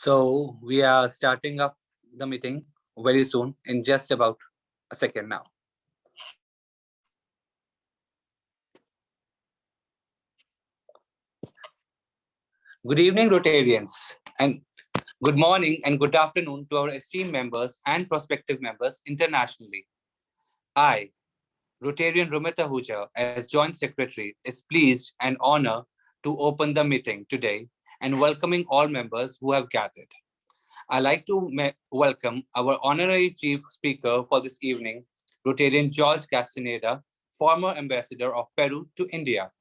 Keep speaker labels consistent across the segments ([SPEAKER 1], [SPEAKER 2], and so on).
[SPEAKER 1] So we are starting up the meeting very soon in just about a second now. Good evening, Rotarians, and good morning and good afternoon to our esteemed members and prospective members internationally. I, Rotarian Rumita Huja, as Joint Secretary, is pleased and honored to open the meeting today and welcoming all members who have gathered. I'd like to welcome our honorary chief speaker for this evening, Rotarian George Castaneda, former ambassador of Peru to India,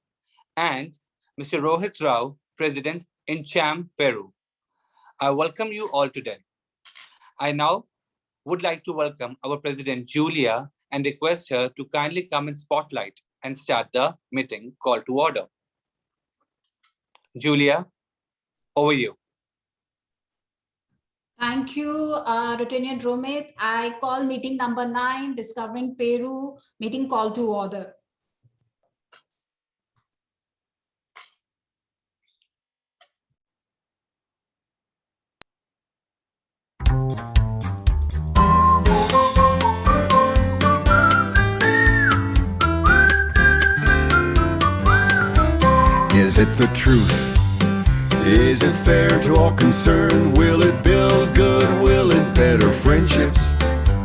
[SPEAKER 1] and Mr. Rohit Rao, president in Cham, Peru. I welcome you all today. I now would like to welcome our president, Jjulia, and request her to kindly come in spotlight and start the meeting call to order. Jjulia, over you.
[SPEAKER 2] Thank you, Rotarian Romit. I call meeting number 9, Discovering Peru, meeting call to order.
[SPEAKER 3] Is it the truth? Is it fair to all concerned? Will it build good? Will it better friendships?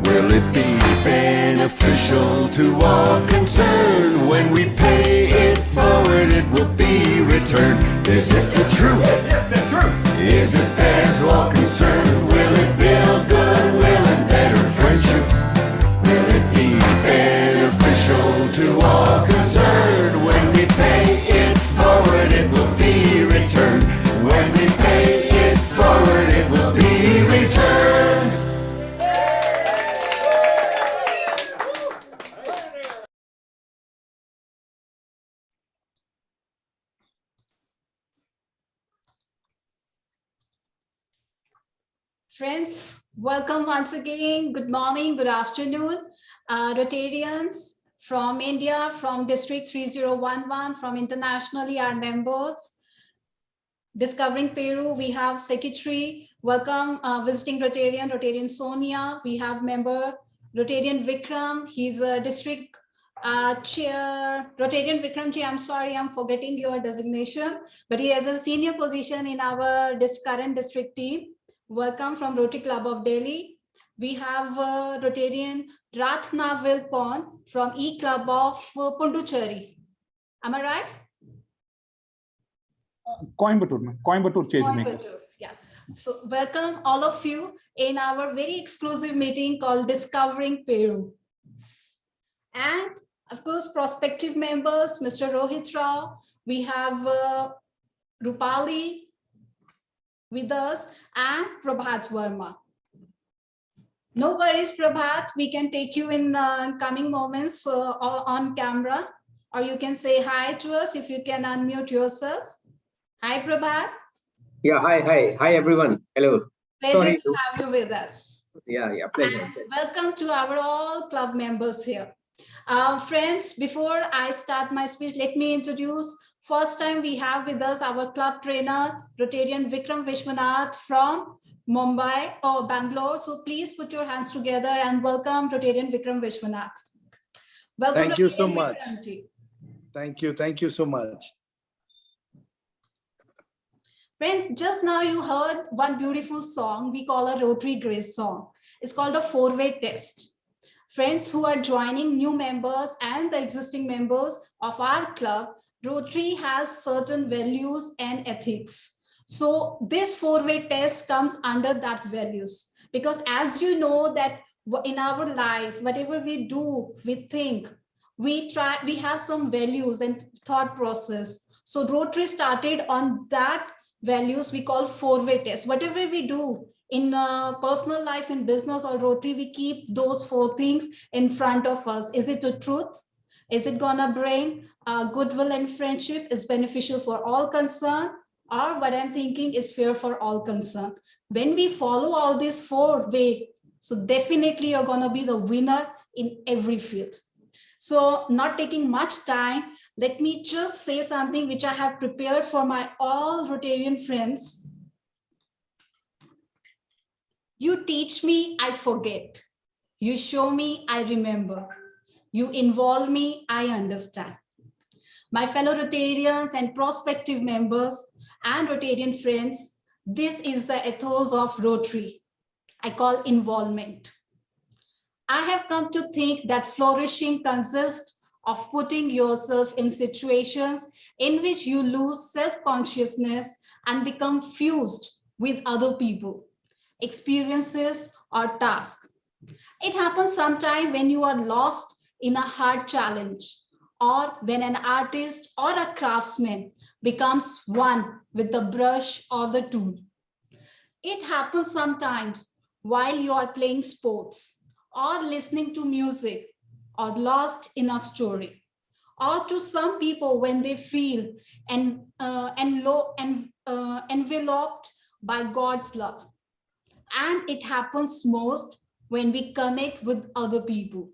[SPEAKER 3] Will it be beneficial to all concerned? When we pay it forward, it will be returned. Is it the truth? Is it fair to all concerned? Will it build good? Will it better friendships? Will it be beneficial to all concerned? When we pay it forward, it will be returned. When we pay it forward, it will be returned.
[SPEAKER 2] Friends, welcome once again. Good morning, good afternoon. Rotarians from India, from District 3011, from internationally, our members. Discovering Peru, we have Secretary. Welcome, visiting Rotarian Sonia. We have member Rotarian Vikram. He's a district chair. Rotarian Vikramji, I'm sorry, I'm forgetting your designation, but he has a senior position in our current district team. Welcome from Rotary Club of Delhi. We have Rotarian Ratna Vilpon from E Club of Pondicherry. Am I right?
[SPEAKER 4] Coimbatore.
[SPEAKER 2] Yeah. So welcome all of you in our very exclusive meeting called Discovering Peru. And of course, prospective members, Mr. Rohit Rao, we have Rupali with us and Prabhat Verma. No worries, Prabhat, we can take you in coming moments on camera, or you can say hi to us if you can unmute yourself. Hi, Prabhat.
[SPEAKER 5] Yeah, hi, everyone. Hello.
[SPEAKER 2] Pleasure to have you with us.
[SPEAKER 5] Yeah, pleasure.
[SPEAKER 2] And welcome to our all club members here. Friends, before I start my speech, let me introduce, first time we have with us our club trainer, Rotarian Vikram Vishwanath from Mumbai or Bangalore. So please put your hands together and welcome Rotarian Vikram Vishwanath. Welcome.
[SPEAKER 4] Thank you so much. Thank you so much.
[SPEAKER 2] Friends, just now you heard one beautiful song we call a Rotary Grace song. It's called a 4-way test. Friends who are joining new members and the existing members of our club, Rotary has certain values and ethics. So this 4-way test comes under that values, because as you know that in our life, whatever we do, we think, we have some values and thought process. So Rotary started on that values we call 4-way test. Whatever we do in personal life, in business or Rotary, we keep those 4 things in front of us. Is it the truth? Is it gonna bring goodwill and friendship? Is beneficial for all concerned? Or what I'm thinking is fair for all concerned? When we follow all these 4 ways, so definitely you're gonna be the winner in every field. So not taking much time, let me just say something which I have prepared for my all Rotarian friends. You teach me, I forget. You show me, I remember. You involve me, I understand. My fellow Rotarians and prospective members and Rotarian friends, this is the ethos of Rotary. I call involvement. I have come to think that flourishing consists of putting yourself in situations in which you lose self-consciousness and become fused with other people, experiences, or tasks. It happens sometime when you are lost in a hard challenge, or when an artist or a craftsman becomes one with the brush or the tool. It happens sometimes while you are playing sports, or listening to music, or lost in a story, or to some people when they feel enveloped by God's love. And it happens most when we connect with other people.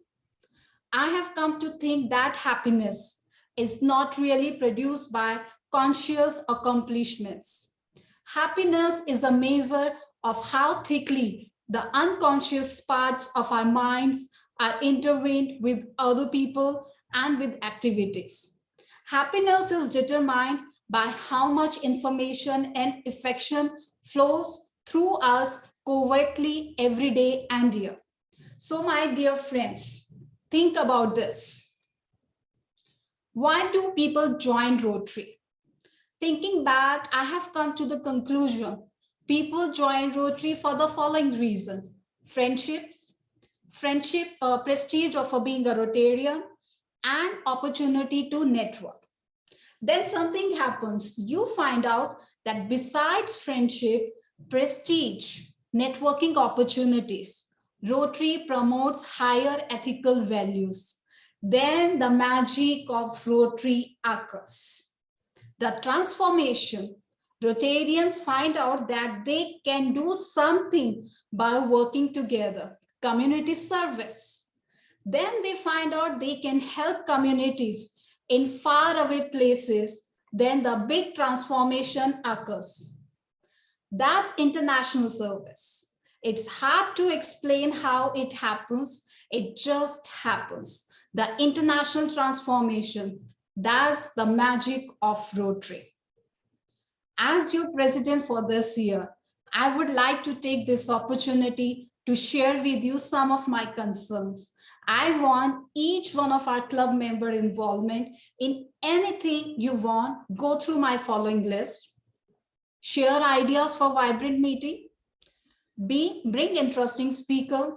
[SPEAKER 2] I have come to think that happiness is not really produced by conscious accomplishments. Happiness is a measure of how thickly the unconscious parts of our minds are intertwined with other people and with activities. Happiness is determined by how much information and affection flows through us covertly every day and year. So, my dear friends, think about this. Why do people join Rotary? Thinking back, I have come to the conclusion people join Rotary for the following reasons: friendship, prestige of being a Rotarian, and opportunity to network. Then something happens. You find out that besides friendship, prestige, networking opportunities, Rotary promotes higher ethical values. Then the magic of Rotary occurs. The transformation. Rotarians find out that they can do something by working together. Community service. Then they find out they can help communities in faraway places. Then the big transformation occurs. That's international service. It's hard to explain how it happens. It just happens. The international transformation. That's the magic of Rotary. As your president for this year, I would like to take this opportunity to share with you some of my concerns. I want each one of our club member involvement in anything you want. Go through my following list. Share ideas for vibrant meeting. B, bring interesting speaker.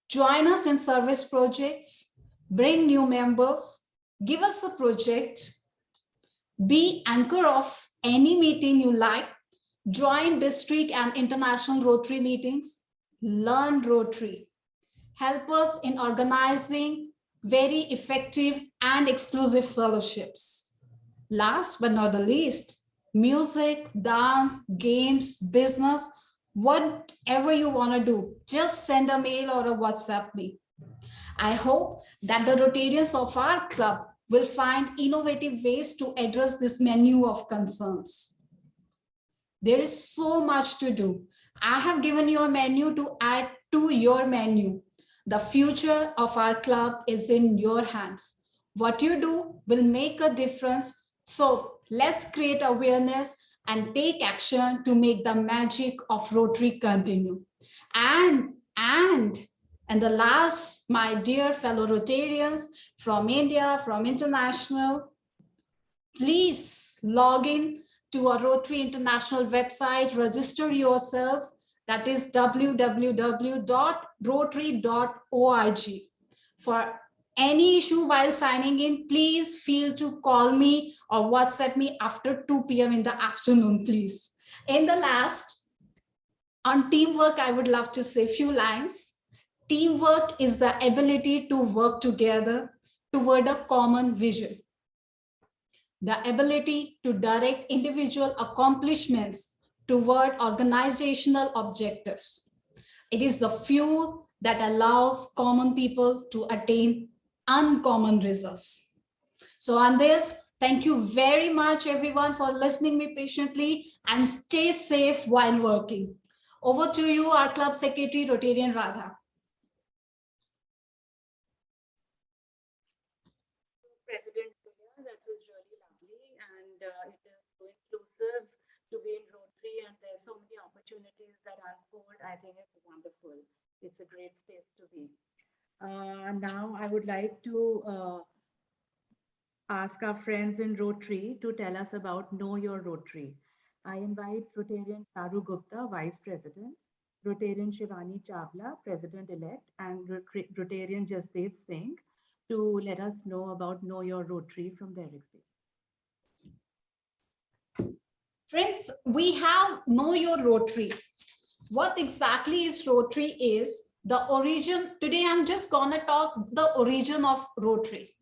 [SPEAKER 2] Join us in service projects. Bring new members. Give us a project. Be anchor of any meeting you like. Join district and international Rotary meetings. Learn Rotary. Help us in organizing very effective and exclusive fellowships. Last but not the least, music, dance, games, business, whatever you want to do, just send a mail or a WhatsApp me. I hope that the Rotarians of our club will find innovative ways to address this menu of concerns. There is so much to do. I have given you a menu to add to your menu. The future of our club is in your hands. What you do will make a difference. So let's create awareness and take action to make the magic of Rotary continue. And the last, my dear fellow Rotarians from India, from international, please log in to our Rotary International website, register yourself. That is www.rotary.org. For any issue while signing in, please feel to call me or WhatsApp me after 2 p.m. in the afternoon, please. In the last, on teamwork, I would love to say a few lines. Teamwork is the ability to work together toward a common vision. The ability to direct individual accomplishments toward organizational objectives. It is the fuel that allows common people to attain uncommon results. So on this, thank you very much everyone for listening me patiently, and stay safe while working. Over to you, our club secretary, Rotarian Radha.
[SPEAKER 6] President Jjulia, that was really lovely, and it is so inclusive to be in Rotary, and there's so many opportunities that unfold. I think it's wonderful. It's a great space to be. Now I would like to ask our friends in Rotary to tell us about Know Your Rotary. I invite Rotarian Charu Gupta, Vice President, Rotarian Shivani Chavla, President-elect, and Rotarian Jasdev Singh to let us know about Know Your Rotary from their experience.
[SPEAKER 2] Friends, we have Know Your Rotary. What exactly is Rotary is the origin. Today, I'm just gonna talk the origin of Rotary.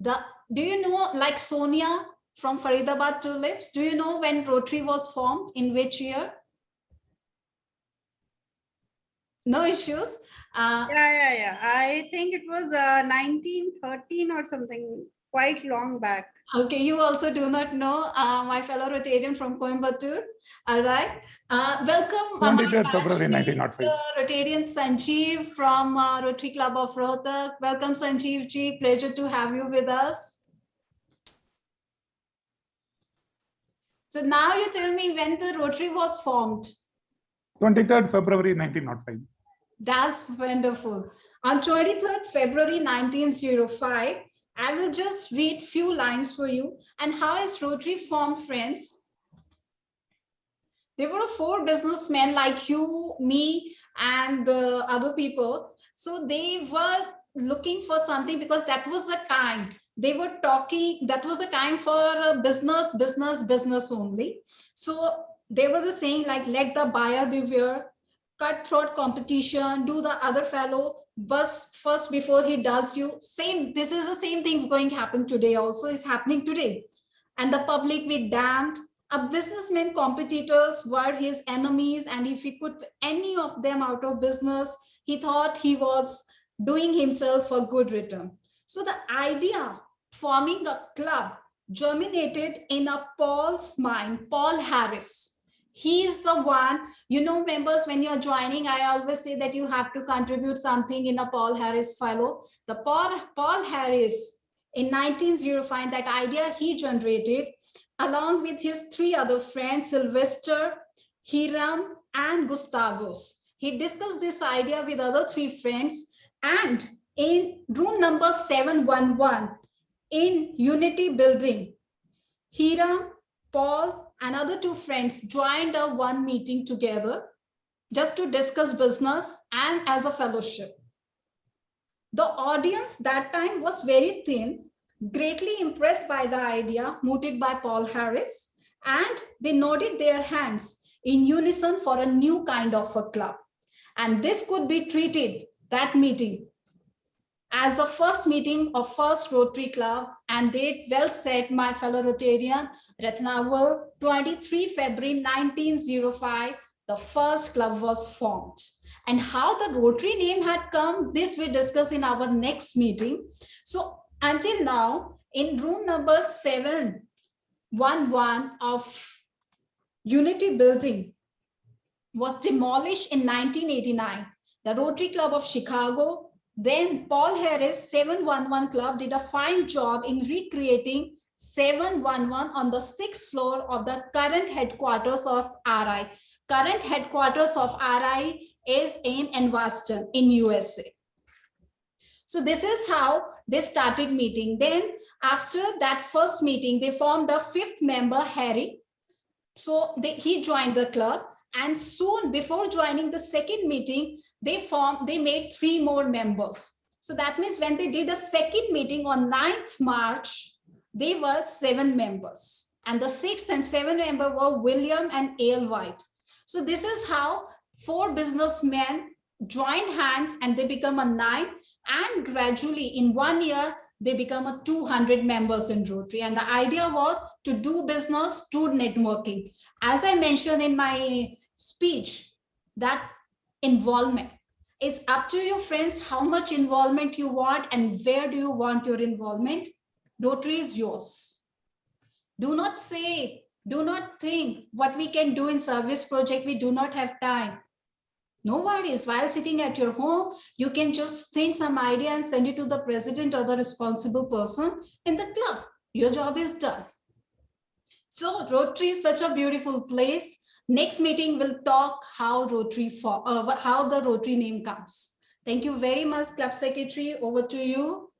[SPEAKER 2] Do you know, like Sonia from Faridabad Tulips, do you know when Rotary was formed, in which year? No issues.
[SPEAKER 7] Yeah. I think it was 1913 or something, quite long back.
[SPEAKER 2] Okay, you also do not know, my fellow Rotarian from Coimbatore. All right. Welcome.
[SPEAKER 8] 23rd February 1905.
[SPEAKER 2] Rotarian Sanjeev from Rotary Club of Rohtak. Welcome, Sanjeev ji. Pleasure to have you with us. So now you tell me when the Rotary was formed.
[SPEAKER 8] 23rd February 1905.
[SPEAKER 2] That's wonderful. On 23rd February 1905, I will just read few lines for you. And how is Rotary formed, friends? There were 4 businessmen like you, me, and the other people. So they were looking for something because that was the time. They were talking, that was a time for business only. So they were just saying like, let the buyer beware, cutthroat competition, do the other fellow bust first before he does you. Same, this is the same things going to happen today also, is happening today. And the public be damned. A businessman competitors were his enemies, and if he put any of them out of business, he thought he was doing himself a good return. So the idea forming a club germinated in a Paul's mind, Paul Harris. He is the one, you know, members, when you're joining, I always say that you have to contribute something in a Paul Harris fellow. The Paul Harris in 1905, that idea he generated along with his 3 other friends, Sylvester, Hiram, and Gustavus. He discussed this idea with other 3 friends, and in room number 711 in Unity Building, Hiram, Paul, and other 2 friends joined a one meeting together just to discuss business and as a fellowship. The audience that time was very thin, greatly impressed by the idea mooted by Paul Harris, and they nodded their hands in unison for a new kind of a club. And this could be treated, that meeting, as a first meeting of first Rotary Club. And they well said, my fellow Rotarian, Ratnawal, 23 February 1905, the first club was formed. And how the Rotary name had come, this we discuss in our next meeting. So until now, in room number 711 of Unity Building was demolished in 1989. The Rotary Club of Chicago, then Paul Harris 711 Club, did a fine job in recreating 711 on the 6th floor of the current headquarters of RI. Current headquarters of RI is in Anvaston in USA. So this is how they started meeting. Then after that first meeting, they formed a 5th member, Harry. So he joined the club, and soon before joining the second meeting, they made 3 more members. So that means when they did a second meeting on 9th March, they were 7 members. And the 6th and 7th member were William and A.L. White. So this is how 4 businessmen joined hands and they become a 9, and gradually in 1 year, they become a 200 members in Rotary. And the idea was to do business, do networking. As I mentioned in my speech, that involvement is up to you, friends, how much involvement you want and where do you want your involvement. Rotary is yours. Do not say, do not think what we can do in service project, we do not have time. No worries. While sitting at your home, you can just think some idea and send it to the president or the responsible person in the club. Your job is done. So Rotary is such a beautiful place. Next meeting will talk how how the Rotary name comes. Thank you very much, Club Secretary. Over to you.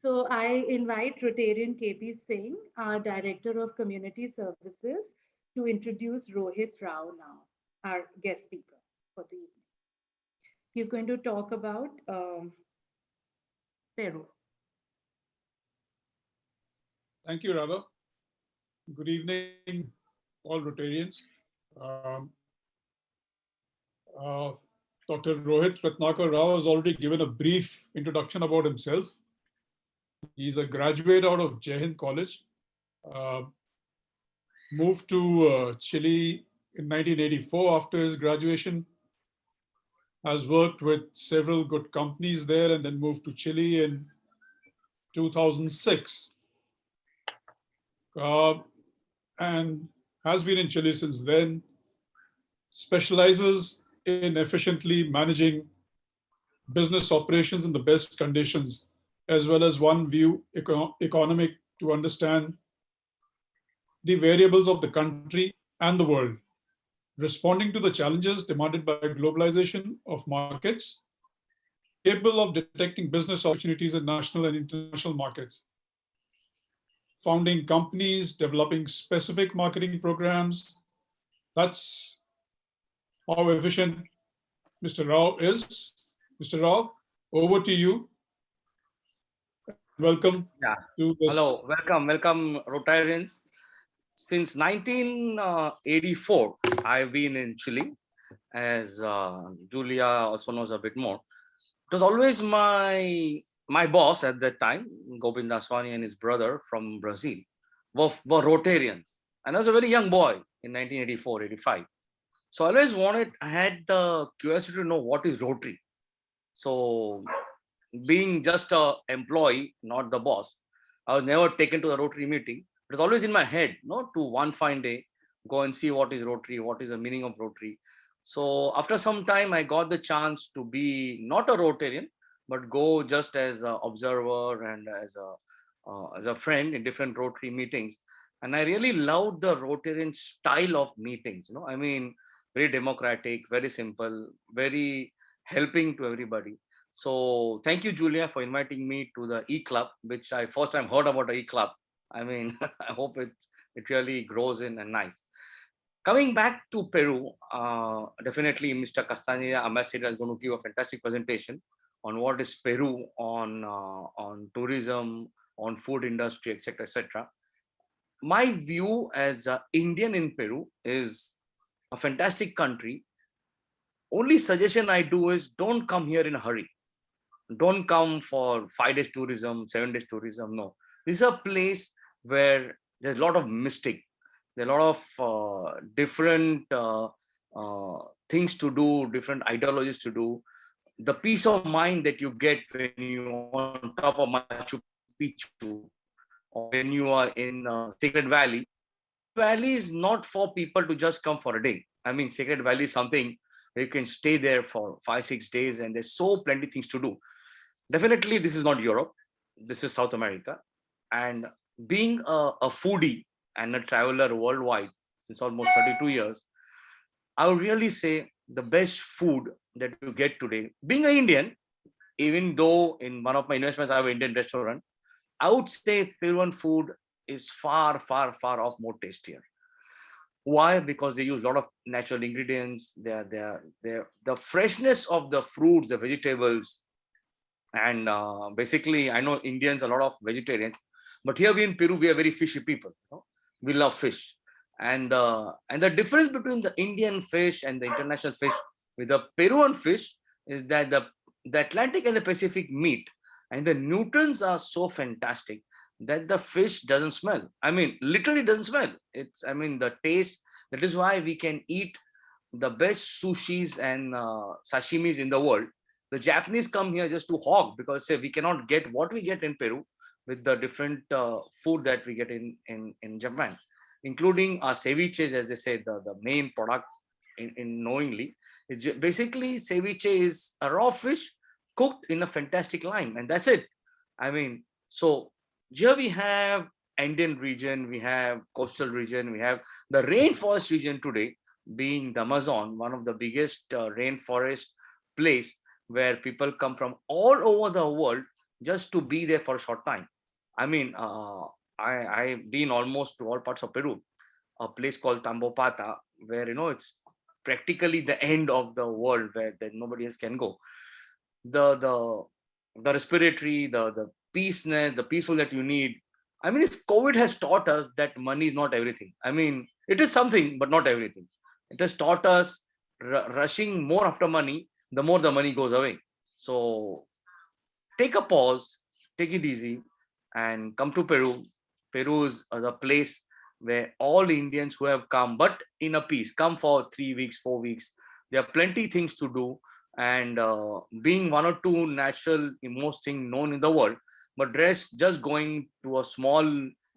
[SPEAKER 6] So I invite Rotarian KP Singh, our Director of Community Services, to introduce Rohit Rao now, our guest speaker for the evening. He's going to talk about Peru.
[SPEAKER 8] Thank you, Radha. Good evening, all Rotarians. Um, Dr. Rohit Ratnakar Rao has already given a brief introduction about himself. He's a graduate out of Jai Hind College, moved to Chile in 1984 after his graduation, has worked with several good companies there, and then moved to Chile in 2006. And has been in Chile since then, specializes in efficiently managing business operations in the best conditions, as well as one view economic to understand the variables of the country and the world, responding to the challenges demanded by globalization of markets, capable of detecting business opportunities in national and international markets, founding companies, developing specific marketing programs. That's how efficient Mr. Rao is. Mr. Rao, over to you. Welcome
[SPEAKER 1] Yeah.
[SPEAKER 8] to this.
[SPEAKER 1] Hello, welcome Rotarians. Since 1984, I've been in Chile, as Jjulia also knows a bit more. It was always my boss at that time, Govinda Swani, and his brother from Brazil were Rotarians. And I was a very young boy in 1984, 85. So I had the curiosity to know what is Rotary. So being just an employee, not the boss, I was never taken to the Rotary meeting. It was always in my head, to one fine day, go and see what is Rotary, what is the meaning of Rotary. So after some time, I got the chance to be not a Rotarian, but go just as an observer and as a friend in different Rotary meetings. And I really loved the Rotarian style of meetings. I mean, very democratic, very simple, very helping to everybody. So thank you, Jjulia, for inviting me to the E-Club, which I first time heard about the E-Club. I mean, I hope it really grows in and nice. Coming back to Peru, definitely Mr. Castañeda, Ambassador, is going to give a fantastic presentation on what is Peru, on tourism, on food industry, etc., etc. My view as an Indian in Peru is a fantastic country. Only suggestion I do is don't come here in a hurry. Don't come for 5 days tourism, 7 days tourism. No, this is a place where there's a lot of mystic. There are a lot of different things to do, different ideologies to do. The peace of mind that you get when you're on top of Machu Picchu, or when you are in Sacred Valley. Valley is not for people to just come for a day. I mean, Sacred Valley is something where you can stay there for 5-6 days, and there's so plenty things to do. Definitely, this is not Europe. This is South America. And being a foodie and a traveler worldwide since almost 32 years, I would really say the best food that you get today, being an Indian, even though in one of my investments I have an Indian restaurant, I would say Peruvian food is far, far, far off more tastier. Why? Because they use a lot of natural ingredients. The freshness of the fruits, the vegetables, and basically, I know Indians, a lot of vegetarians, but here we in Peru, we are very fishy people. We love fish. And the difference between the Indian fish and the international fish with the Peruvian fish is that the Atlantic and the Pacific meet, and the nutrients are so fantastic that the fish doesn't smell. I mean, literally doesn't smell. The taste. That is why we can eat the best sushis and sashimis in the world. The Japanese come here just to hog because say we cannot get what we get in Peru with the different food that we get in Japan.
[SPEAKER 9] including ceviche, as they said, the main product in knowingly. It's basically ceviche is a raw fish cooked in a fantastic lime, and that's it. I mean, so here we have Indian region, we have coastal region, we have the rainforest region today, being the Amazon, one of the biggest rainforest place where people come from all over the world just to be there for a short time. I mean, I've been almost to all parts of Peru, a place called Tambopata, where it's practically the end of the world where nobody else can go. The respiratory, the peaceness, the peaceful that you need. I mean, it's COVID has taught us that money is not everything. I mean, it is something, but not everything. It has taught us rushing more after money, the more the money goes away. So take a pause, take it easy, and come to Peru. Peru is a place where all Indians who have come, but in a peace, come for 3 weeks, 4 weeks. There are plenty things to do, and being one or two natural most thing known in the world, but rest just going to a small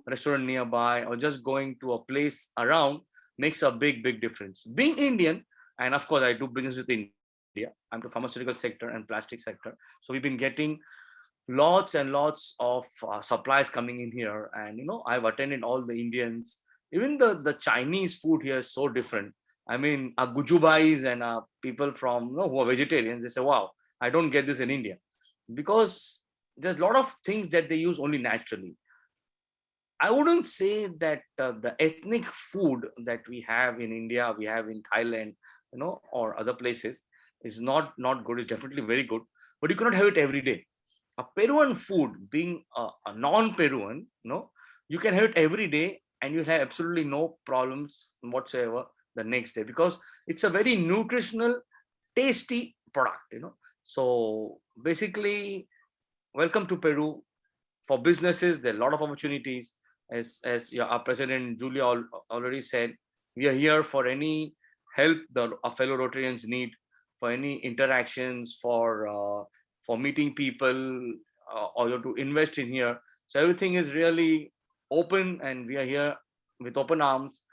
[SPEAKER 9] restaurant nearby or just going to a place around makes a big difference. Being Indian, and of course I do business with India, I'm the pharmaceutical sector and plastic sector, so we've been getting lots and lots of supplies coming in here, and I've attended all the Indians. Even the Chinese food here is so different. I mean, gujubais and people from who are vegetarians, they say, wow, I don't get this in India, because there's a lot of things that they use only naturally. I wouldn't say that the ethnic food that we have in India, we have in Thailand, or other places, is not good. It's definitely very good, but you cannot have it every day. A Peruvian food, being a non-Peruvian, you can have it every day and you'll have absolutely no problems whatsoever the next day, because it's a very nutritional, tasty product. So basically, welcome to Peru. For businesses, there are a lot of opportunities. As our president Jjulia already said, we are here for any help our fellow Rotarians need, for any interactions, for meeting people, or to invest in here. So everything is really open, and we are here with open arms.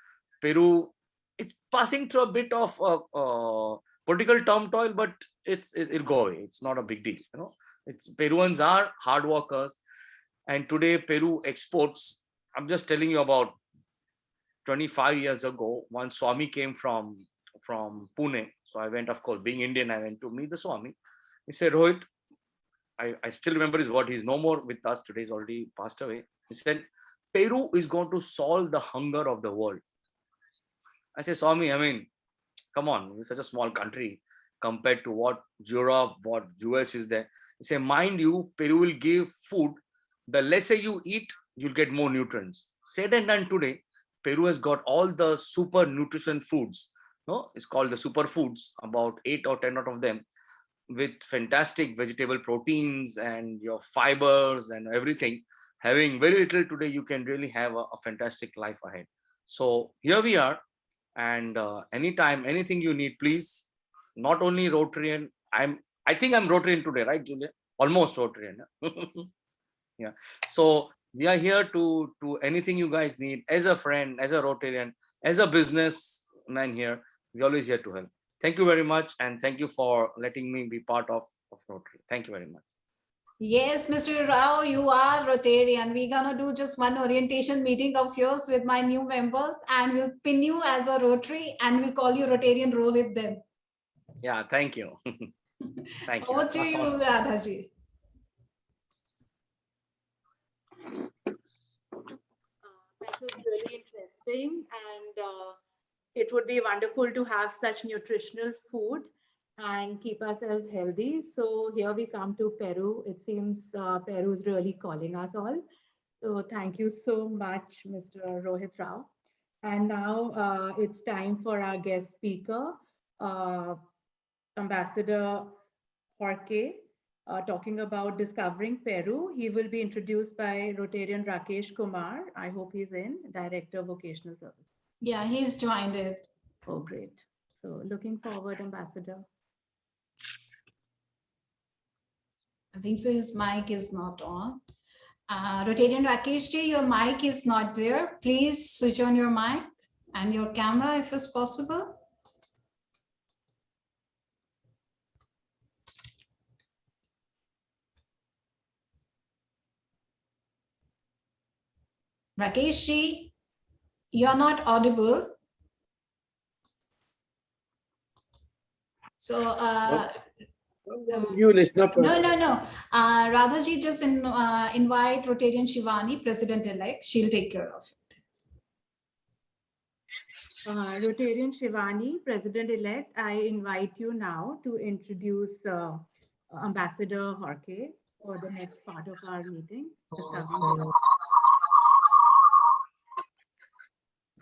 [SPEAKER 9] Peru, it's passing through a bit of political turmoil, but it'll go away. It's not a big deal. It's Peruvians are hard workers, and today Peru exports. I'm just telling you, about 25 years ago, one Swami came from Pune. So I went, of course, being Indian, I went to meet the Swami. He said, Rohit, I still remember his word. He's no more with us today. He's already passed away. He said, Peru is going to solve the hunger of the world. I said, Swami, I mean, come on, we're such a small country compared to what Europe, what US is there. He said, mind you, Peru will give food. The lesser you eat, you'll get more nutrients. Said and done today, Peru has got all the super nutrition foods. It's called the superfoods, about 8 or 10 out of them, with fantastic vegetable proteins and your fibers and everything. Having very little today, you can really have a fantastic life ahead. So here we are, and anytime, anything you need, please. Not only Rotarian, I think I'm Rotarian today, right, Jjulia? Almost Rotarian. Yeah. So we are here to anything you guys need, as a friend, as a Rotarian, as a businessman here. We're always here to help. Thank you very much, and thank you for letting me be part of Rotary. Thank you very much.
[SPEAKER 2] Yes, Mr. Rao, you are Rotarian. We're gonna do just one orientation meeting of yours with my new members, and we'll pin you as a Rotary, and we'll call you Rotarian role with them.
[SPEAKER 9] Yeah, thank you. Thank you.
[SPEAKER 2] Over to you, Radhaji.
[SPEAKER 6] That was really interesting, and it would be wonderful to have such nutritional food and keep ourselves healthy. So here we come to Peru. It seems Peru is really calling us all. So thank you so much, Mr. Rohit Rao. And now it's time for our guest speaker, Ambassador Jorge, talking about discovering Peru. He will be introduced by Rotarian Rakesh Kumar. I hope he's in, Director of Vocational Service.
[SPEAKER 2] Yeah, he's joined it.
[SPEAKER 6] Oh, great. So looking forward, Ambassador.
[SPEAKER 2] I think so his mic is not on. Rotarian Rakesh ji, your mic is not there. Please switch on your mic and your camera if it's possible. Rakesh ji, you're not audible. So,
[SPEAKER 5] Jjulia, it's not.
[SPEAKER 2] no. Radhaji, just invite Rotarian Shivani, President-elect. She'll take care of it.
[SPEAKER 6] Rotarian Shivani, President-elect, I invite you now to introduce Ambassador Jorge for the next part of our meeting.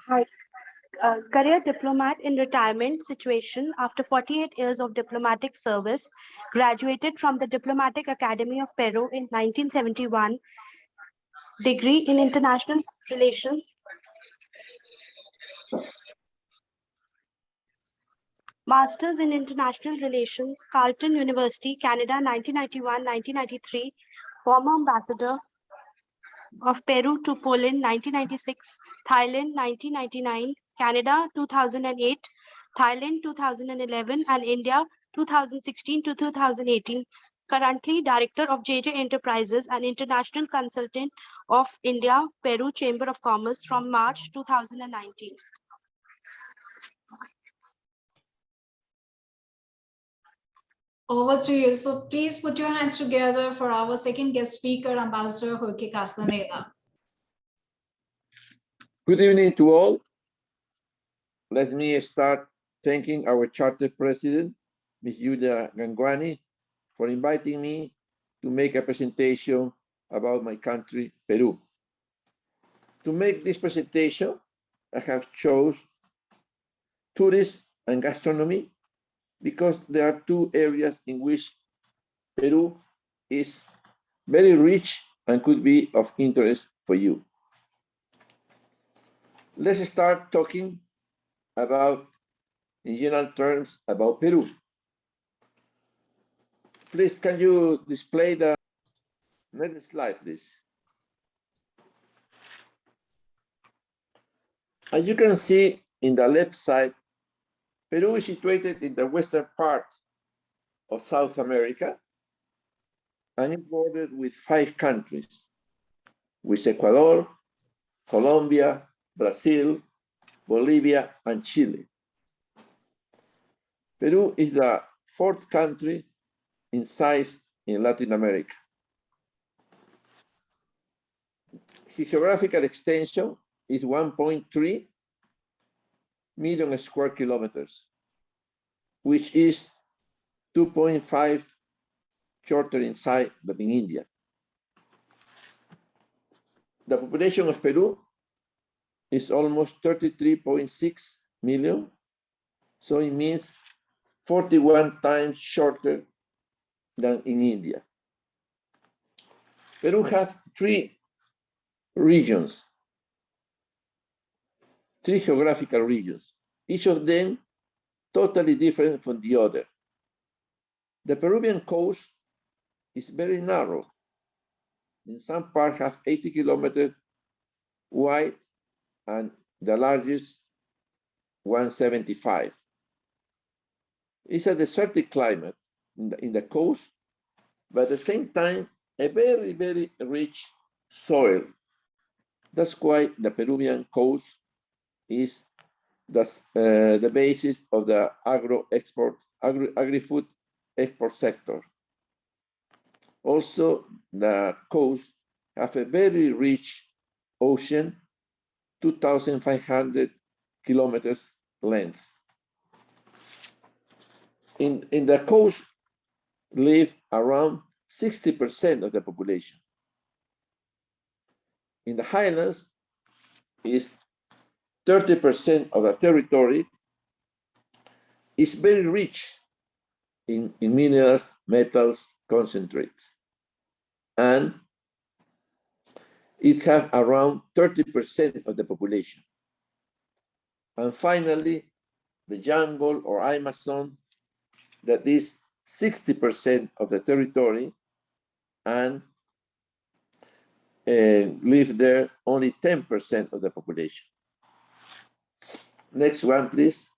[SPEAKER 10] Hi, career diplomat in retirement situation after 48 years of diplomatic service, graduated from the Diplomatic Academy of Peru in 1971, degree in international relations, Masters in International Relations, Carleton University, Canada, 1991-1993, former ambassador of Peru to Poland, 1996, Thailand, 1999, Canada, 2008, Thailand, 2011, and India, 2016 to 2018. Currently, Director of JJ Enterprises and International Consultant of India, Peru Chamber of Commerce from March 2019.
[SPEAKER 2] Over to you. So please put your hands together for our second guest speaker, Ambassador Jorge Castaneda.
[SPEAKER 11] Good evening to all. Let me start thanking our charter president, Ms. Jjulia Gangwani, for inviting me to make a presentation about my country, Peru. To make this presentation, I have chosen tourism and gastronomy because there are two areas in which Peru is very rich and could be of interest for you. Let's start talking about, in general terms, about Peru. Please, can you display the next slide, please? As you can see in the left side, Peru is situated in the western part of South America and is bordered with 5 countries, with Ecuador, Colombia, Brazil, Bolivia, and Chile. Peru is the 4th country in size in Latin America. Its geographical extension is 1.3 million square kilometers, which is 2.5 shorter in size than in India. The population of Peru is almost 33.6 million, so it means 41 times shorter than in India. Peru has 3 regions, 3 geographical regions, each of them totally different from the other. The Peruvian coast is very narrow. In some parts have 80 kilometers wide and the largest 175. It's a desertic climate in the coast, but at the same time, a very, very rich soil. That's why the Peruvian coast is the basis of the agri-food export sector. Also, the coast have a very rich ocean, 2,500 kilometers length. In the coast live around 60% of the population. In the highlands is 30% of the territory is very rich in minerals, metals, concentrates. And it has around 30% of the population. And finally, the jungle or Amazon, that is 60% of the territory and live there, only 10% of the population. Next one, please.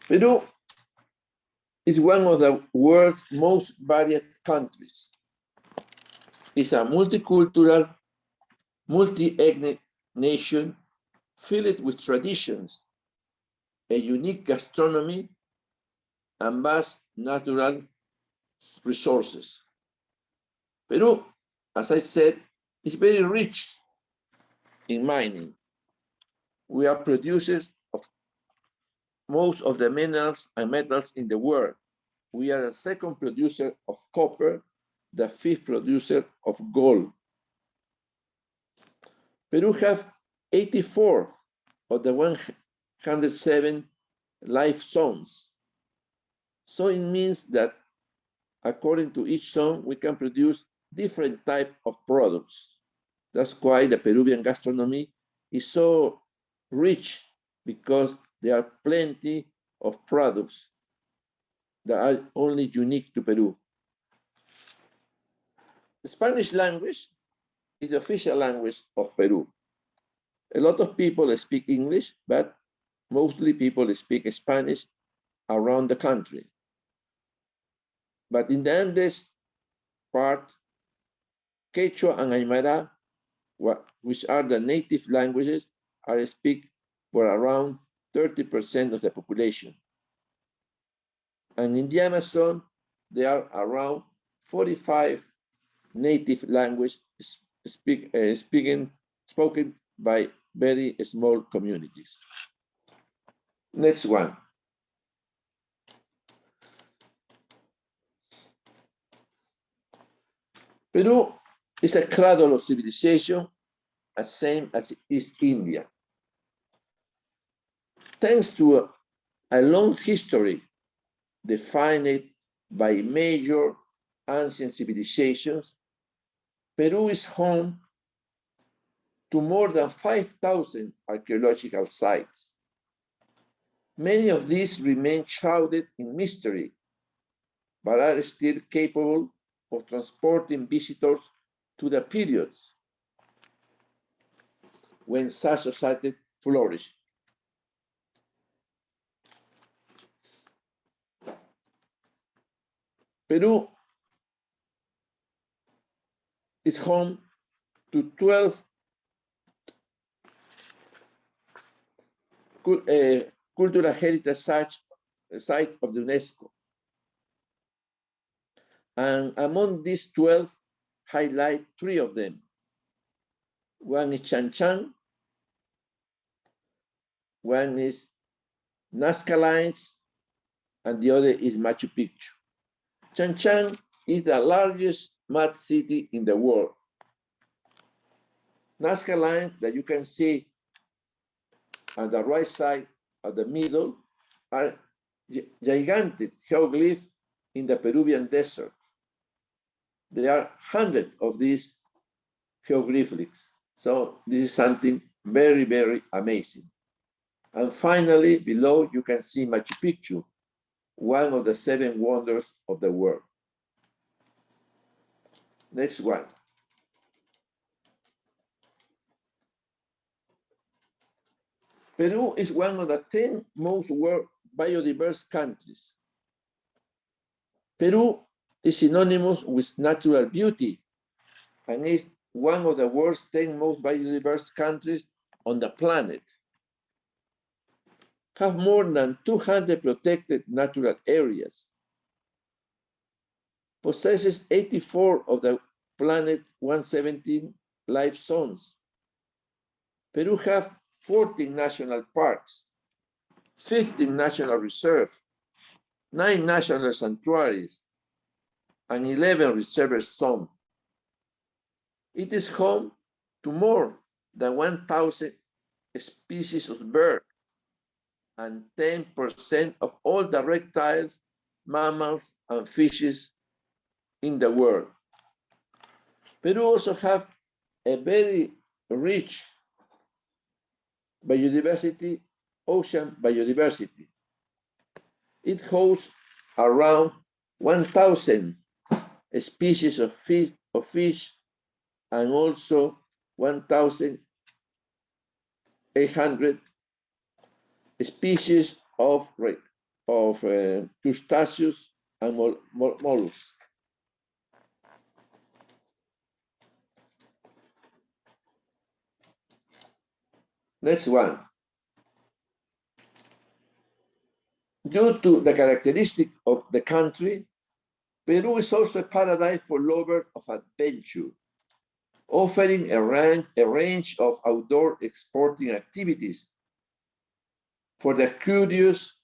[SPEAKER 11] Peru is one of the world's most varied countries. It's a multicultural, multi-ethnic nation filled with traditions, a unique gastronomy, and vast natural resources. Peru, as I said, is very rich in mining. We are producers of most of the minerals and metals in the world. We are the second producer of copper, the fifth producer of gold. Peru has 84 of the 107 life zones. So it means that according to each zone, we can produce different type of products. That's why the Peruvian gastronomy is so rich, because there are plenty of products that are only unique to Peru. The Spanish language is the official language of Peru. A lot of people speak English, but mostly people speak Spanish around the country. But in the Andes part, Quechua and Aymara, which are the native languages, are speak for around 30% of the population. And in the Amazon, there are around 45 native languages spoken by very small communities. Next one. Peru is a cradle of civilization, as same as is India. Thanks to a long history defined by major ancient civilizations, Peru is home to more than 5,000 archaeological sites. Many of these remain shrouded in mystery, but are still capable of transporting visitors to the periods when such society flourished. Peru is home to 12 cultural heritage sites of the UNESCO. And among these 12, highlight 3 of them. One is Chan Chan, one is Nazca Lines, and the other is Machu Picchu. Chan Chan is the largest mud city in the world. Nazca Line that you can see on the right side of the middle are gigantic geoglyphs in the Peruvian desert. There are hundreds of these geoglyphics. So this is something very, very amazing. And finally, below you can see Machu Picchu, one of the 7 wonders of the world. Next one. Peru is one of the 10 most biodiverse countries. Peru is synonymous with natural beauty and is one of the world's 10 most biodiverse countries on the planet. Have more than 200 protected natural areas. Possesses 84 of the planet's 117 life zones. Peru have 14 national parks, 15 national reserves, 9 national sanctuaries, and 11 reserve zones. It is home to more than 1,000 species of birds and 10% of all the reptiles, mammals, and fishes in the world. Peru also have a very rich biodiversity, ocean biodiversity. It hosts around 1,000 species of fish and also 1,800 species of crustaceous and mollusks. Next one. Due to the characteristic of the country, Peru is also a paradise for lovers of adventure, offering a range of outdoor sporting activities for the curious,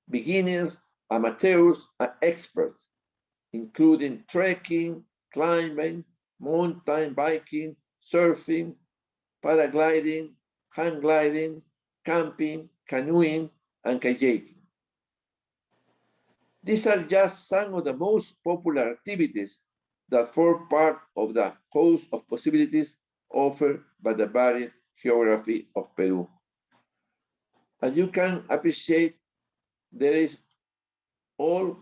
[SPEAKER 11] beginners, amateurs, and experts, including trekking, climbing, mountain biking, surfing, paragliding, hang gliding, camping, canoeing, and kayaking. These are just some of the most popular activities that form part of the host of possibilities offered by the varied geography of Peru. As you can appreciate, there is for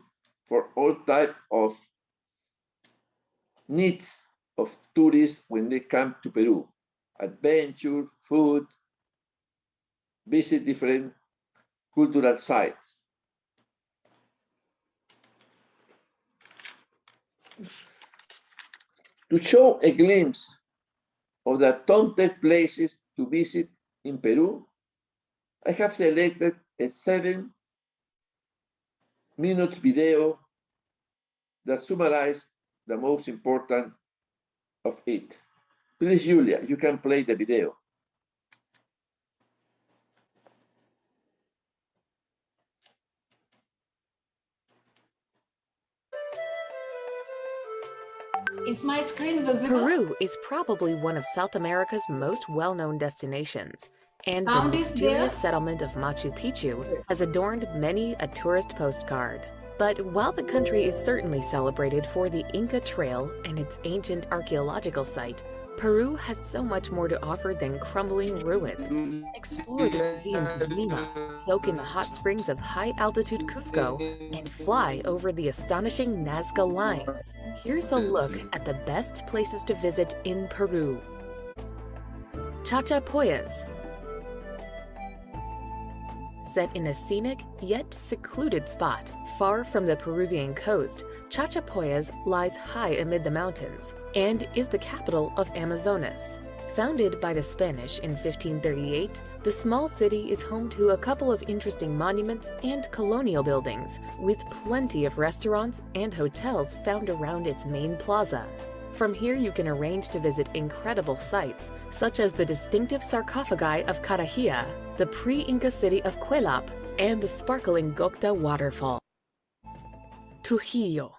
[SPEAKER 11] all type of needs of tourists when they come to Peru. Adventure, food, visit different cultural sites. To show a glimpse of the top places to visit in Peru, I have selected a 7-minute video that summarizes the most important of it. Please, Julia, you can play the video.
[SPEAKER 2] Is my screen visible?
[SPEAKER 12] Peru is probably one of South America's most well-known destinations, and the
[SPEAKER 2] Sound is there?
[SPEAKER 12] mysterious settlement of Machu Picchu has adorned many a tourist postcard. But while the country is certainly celebrated for the Inca Trail and its ancient archaeological site, Peru has so much more to offer than crumbling ruins. Explore the museums of Lima, soak in the hot springs of high-altitude Cusco, and fly over the astonishing Nazca Lines. Here's a look at the best places to visit in Peru. Chachapoyas. Set in a scenic yet secluded spot, far from the Peruvian coast, Chachapoyas lies high amid the mountains and is the capital of Amazonas. Founded by the Spanish in 1538, the small city is home to a couple of interesting monuments and colonial buildings, with plenty of restaurants and hotels found around its main plaza. From here you can arrange to visit incredible sites, such as the distinctive sarcophagi of Carajilla, the pre-Inca city of Cuelap, and the sparkling Gocta waterfall. Trujillo.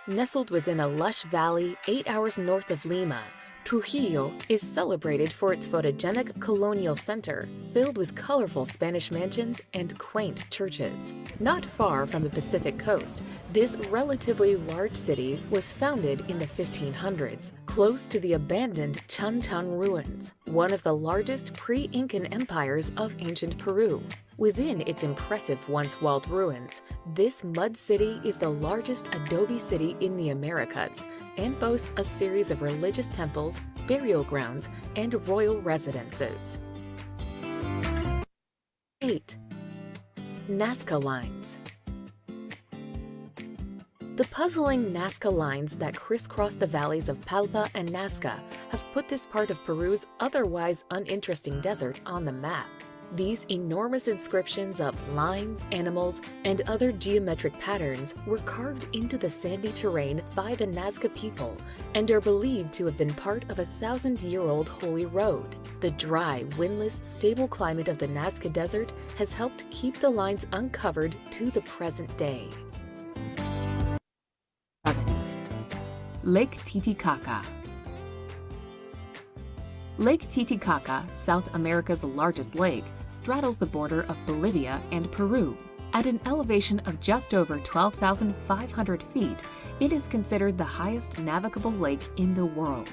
[SPEAKER 12] Nestled within a lush valley 8 hours north of Lima, Trujillo is celebrated for its photogenic colonial center, filled with colorful Spanish mansions and quaint churches. Not far from the Pacific coast, this relatively large city was founded in the 1500s, close to the abandoned Chan Chan ruins, one of the largest pre-Incan empires of ancient Peru. Within its impressive once-walled ruins, this mud city is the largest adobe city in the Americas and boasts a series of religious temples, burial grounds, and royal residences. 8. Nazca Lines. The puzzling Nazca Lines that crisscross the valleys of Palpa and Nazca have put this part of Peru's otherwise uninteresting desert on the map. These enormous inscriptions of lines, animals, and other geometric patterns were carved into the sandy terrain by the Nazca people and are believed to have been part of a 1,000-year-old holy road. The dry, windless, stable climate of the Nazca Desert has helped keep the lines uncovered to the present day. Lake Titicaca. Lake Titicaca, South America's largest lake, straddles the border of Bolivia and Peru. At an elevation of just over 12,500 feet, it is considered the highest navigable lake in the world.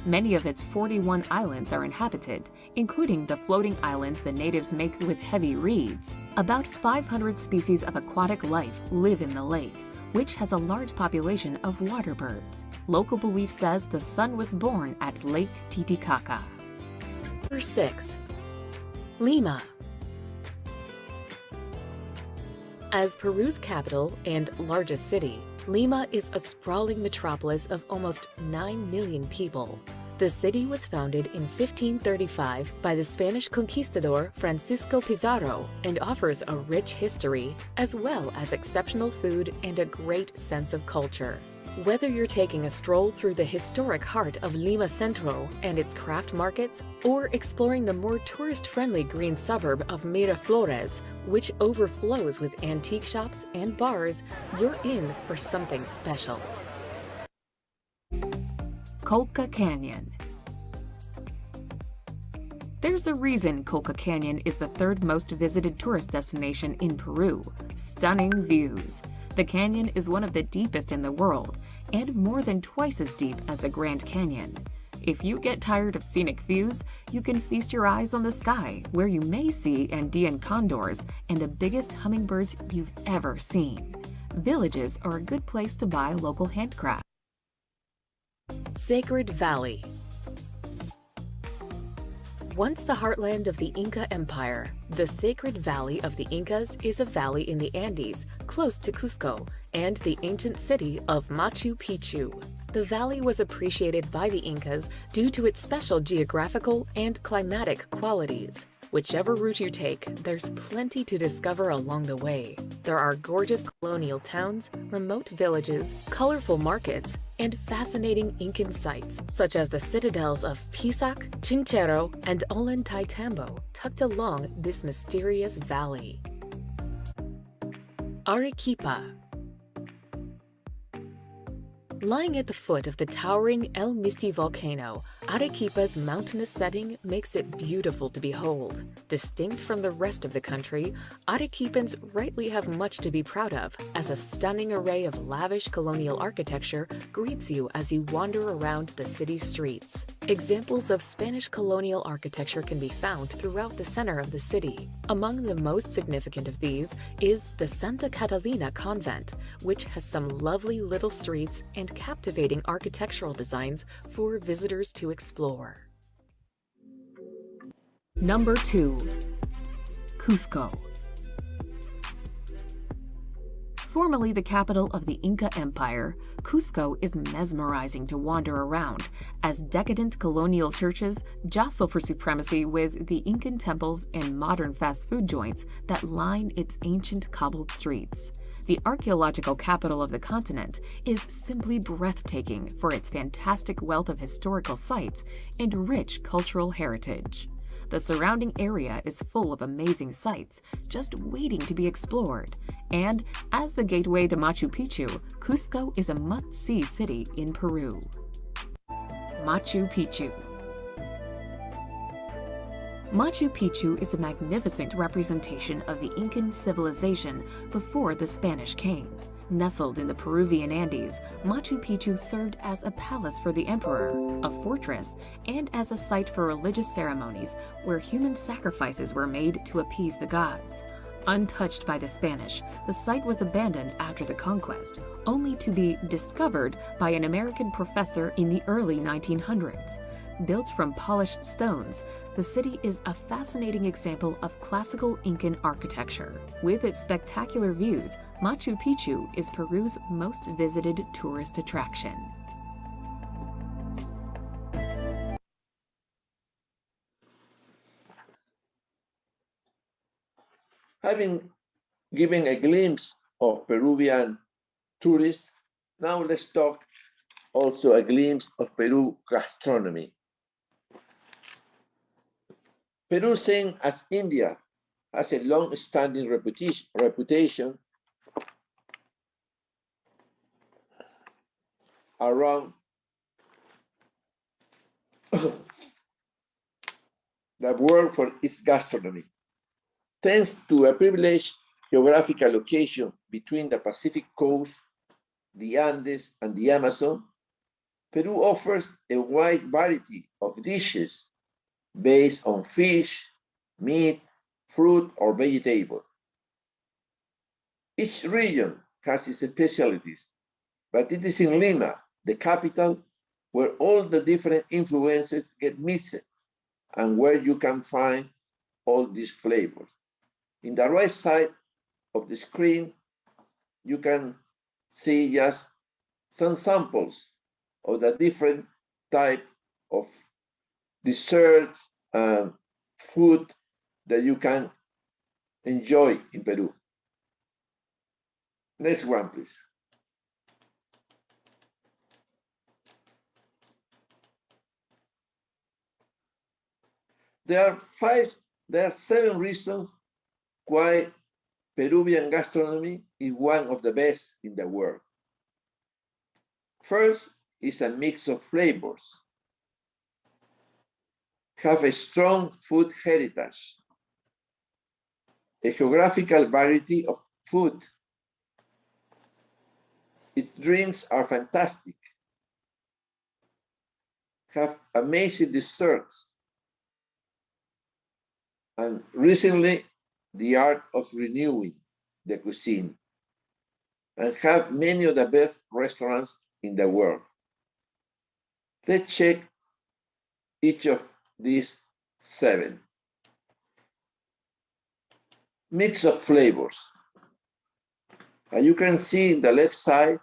[SPEAKER 12] Many of its 41 islands are inhabited, including the floating islands the natives make with heavy reeds. About 500 species of aquatic life live in the lake, which has a large population of water birds. Local belief says the sun was born at Lake Titicaca. Number 6. Lima. As Peru's capital and largest city, Lima is a sprawling metropolis of almost 9 million people. The city was founded in 1535 by the Spanish conquistador Francisco Pizarro and offers a rich history, as well as exceptional food and a great sense of culture. Whether you're taking a stroll through the historic heart of Lima Centro and its craft markets, or exploring the more tourist-friendly green suburb of Miraflores, which overflows with antique shops and bars, you're in for something special. Colca Canyon. There's a reason Colca Canyon is the third most visited tourist destination in Peru. Stunning views. The canyon is one of the deepest in the world, and more than twice as deep as the Grand Canyon. If you get tired of scenic views, you can feast your eyes on the sky, where you may see Andean condors and the biggest hummingbirds you've ever seen. Villages are a good place to buy local handcrafts. Sacred Valley. Once the heartland of the Inca Empire, the Sacred Valley of the Incas is a valley in the Andes, close to Cusco, and the ancient city of Machu Picchu. The valley was appreciated by the Incas due to its special geographical and climatic qualities. Whichever route you take, there's plenty to discover along the way. There are gorgeous colonial towns, remote villages, colorful markets, and fascinating Incan sites, such as the citadels of Pisac, Chinchero, and Ollantaytambo, tucked along this mysterious valley. Arequipa. Lying at the foot of the towering El Misti volcano, Arequipa's mountainous setting makes it beautiful to behold. Distinct from the rest of the country, Arequipans rightly have much to be proud of, as a stunning array of lavish colonial architecture greets you as you wander around the city's streets. Examples of Spanish colonial architecture can be found throughout the center of the city. Among the most significant of these is the Santa Catalina convent, which has some lovely little streets and captivating architectural designs for visitors to explore. Number 2. Cusco. Formerly the capital of the Inca Empire, Cusco is mesmerizing to wander around, as decadent colonial churches jostle for supremacy with the Incan temples and modern fast food joints that line its ancient cobbled streets. The archaeological capital of the continent is simply breathtaking for its fantastic wealth of historical sites and rich cultural heritage. The surrounding area is full of amazing sights, just waiting to be explored. And as the gateway to Machu Picchu, Cusco is a must-see city in Peru. Machu Picchu. Machu Picchu is a magnificent representation of the Incan civilization before the Spanish came. Nestled in the Peruvian Andes, Machu Picchu served as a palace for the emperor, a fortress, and as a site for religious ceremonies where human sacrifices were made to appease the gods. Untouched by the Spanish, the site was abandoned after the conquest, only to be discovered by an American professor in the early 1900s. Built from polished stones, the city is a fascinating example of classical Incan architecture. With its spectacular views, Machu Picchu is Peru's most visited tourist attraction.
[SPEAKER 11] Having given a glimpse of Peruvian tourists, now let's talk also a glimpse of Peru gastronomy. Peru, same as India, has a long-standing reputation around the world for its gastronomy. Thanks to a privileged geographical location between the Pacific coast, the Andes, and the Amazon, Peru offers a wide variety of dishes based on fish, meat, fruit, or vegetable. Each region has its specialties, but it is in Lima, the capital, where all the different influences get mixed and where you can find all these flavors. In the right side of the screen, you can see just some samples of the different type of desserts and food that you can enjoy in Peru. Next one, please. There are 7 reasons why Peruvian gastronomy is one of the best in the world. First is a mix of flavors. Have a strong food heritage, a geographical variety of food. Its drinks are fantastic. Have amazing desserts. And recently, the art of renewing the cuisine. And have many of the best restaurants in the world. Let's check each of these 7. Mix of flavors. As you can see in the left side,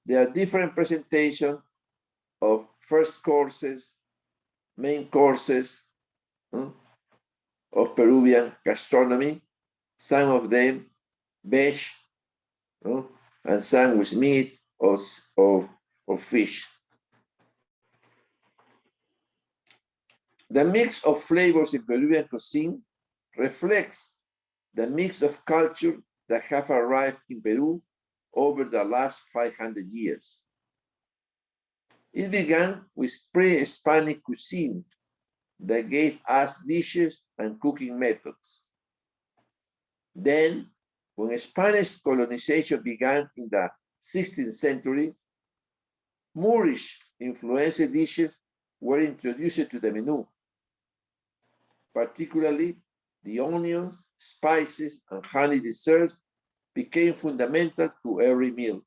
[SPEAKER 11] there are different presentations of first courses, main courses of Peruvian gastronomy, some of them veg, and some with meat or fish. The mix of flavors in Peruvian cuisine reflects the mix of culture that have arrived in Peru over the last 500 years. It began with pre-Hispanic cuisine that gave us dishes and cooking methods. Then, when Spanish colonization began in the 16th century, Moorish influenced dishes were introduced to the menu. Particularly, the onions, spices, and honey desserts became fundamental to every meal.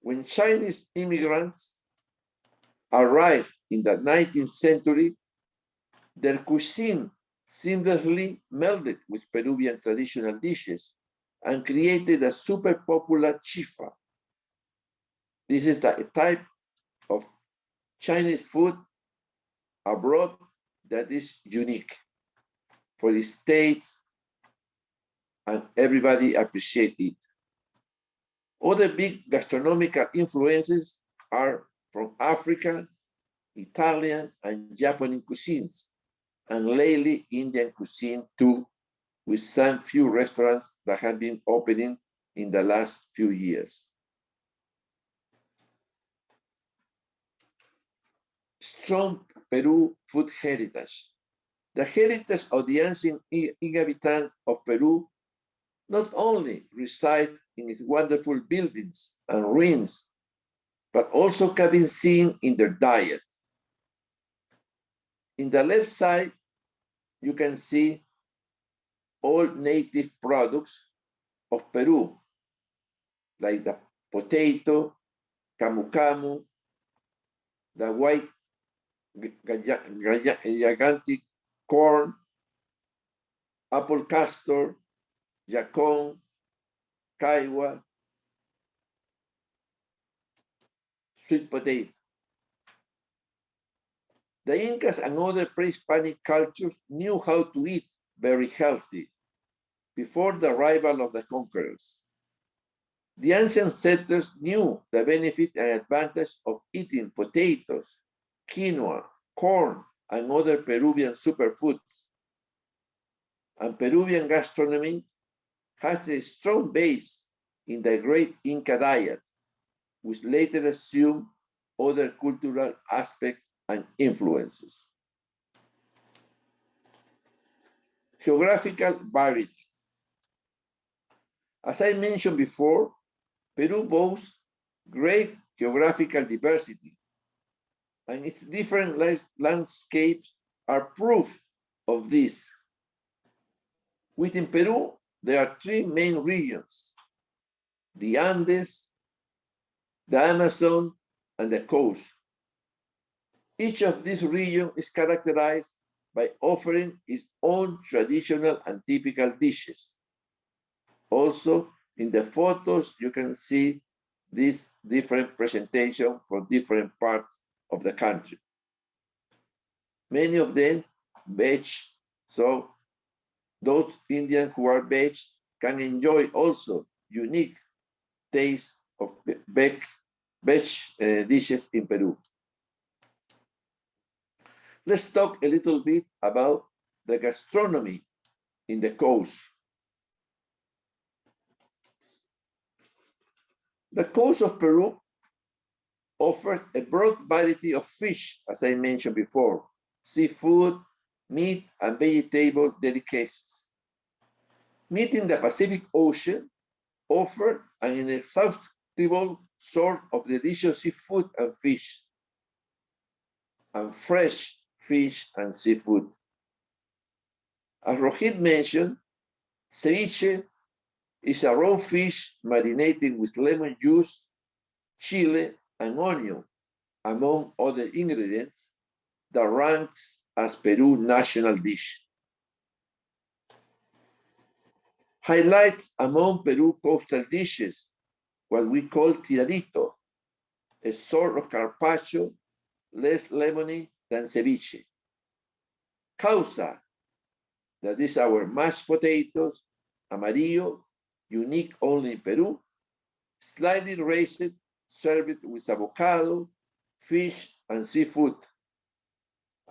[SPEAKER 11] When Chinese immigrants arrived in the 19th century, their cuisine seamlessly melded with Peruvian traditional dishes and created a super popular chifa. This is the type of Chinese food abroad that is unique for its taste, and everybody appreciates it. Other big gastronomical influences are from African, Italian, and Japanese cuisines, and lately Indian cuisine too, with some few restaurants that have been opening in the last few years. Strong Peru food heritage. The heritage of the ancient inhabitants of Peru not only reside in its wonderful buildings and ruins, but also can be seen in their diet. In the left side, you can see all native products of Peru, like the potato, camu camu, the white gigantic corn, apple castor, yacon, kaiwa, sweet potato. The Incas and other pre-Hispanic cultures knew how to eat very healthy before the arrival of the conquerors. The ancient settlers knew the benefit and advantage of eating potatoes, quinoa, corn, and other Peruvian superfoods. And Peruvian gastronomy has a strong base in the great Inca diet, which later assumed other cultural aspects and influences. Geographical variety. As I mentioned before, Peru boasts great geographical diversity, and its different landscapes are proof of this. Within Peru, there are three main regions: the Andes, the Amazon, and the coast. Each of these regions is characterized by offering its own traditional and typical dishes. Also, in the photos, you can see this different presentation for different parts of the country. Many of them veg, so those Indians who are veg can enjoy also unique taste of veg dishes in Peru. Let's talk a little bit about the gastronomy in the coast. The coast of Peru offers a broad variety of fish, as I mentioned before, seafood, meat, and vegetable delicacies. Meat in the Pacific Ocean offers an inexhaustible source of delicious seafood and fish, and fresh fish and seafood. As Rohit mentioned, ceviche is a raw fish marinated with lemon juice, chile, and onion, among other ingredients, that ranks as Peru's national dish. Highlights among Peru coastal dishes, what we call tiradito, a sort of carpaccio less lemony than ceviche. Causa, that is our mashed potatoes, amarillo, unique only in Peru, slightly raised, served with avocado, fish, and seafood.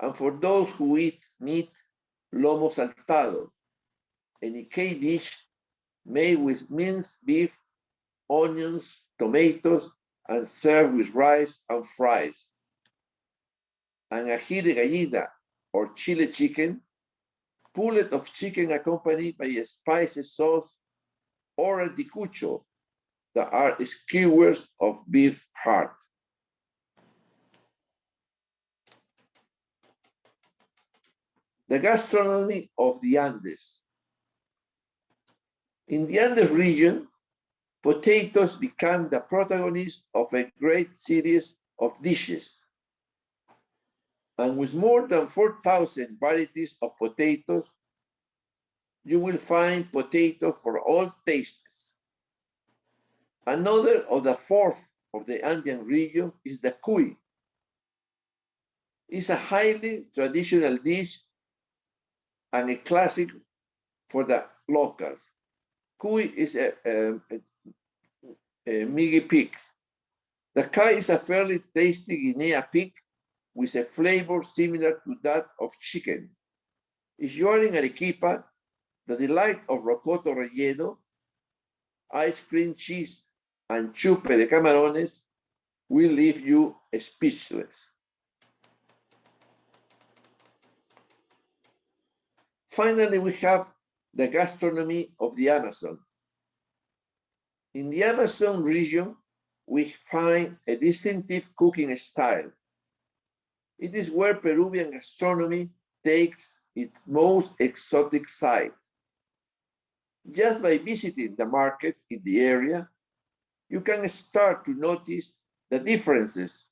[SPEAKER 11] And for those who eat meat, lomo saltado, a Nikkei dish made with minced beef, onions, tomatoes, and served with rice and fries. And ají de gallina, or chile chicken, pullet of chicken accompanied by a spicy sauce, or a ticucho, that are skewers of beef heart. The gastronomy of the Andes. In the Andes region, potatoes become the protagonist of a great series of dishes. And with more than 4,000 varieties of potatoes, you will find potatoes for all tastes. Another of the fourth of the Andean region is the cuy. It's a highly traditional dish and a classic for the locals. Cuy is a migi pig. The kai is a fairly tasty Guinea pig with a flavor similar to that of chicken. If you are in Arequipa, the delight of rocoto relleno, ice cream cheese, and chupe de camarones will leave you speechless. Finally, we have the gastronomy of the Amazon. In the Amazon region, we find a distinctive cooking style. It is where Peruvian gastronomy takes its most exotic side. Just by visiting the market in the area, you can start to notice the differences.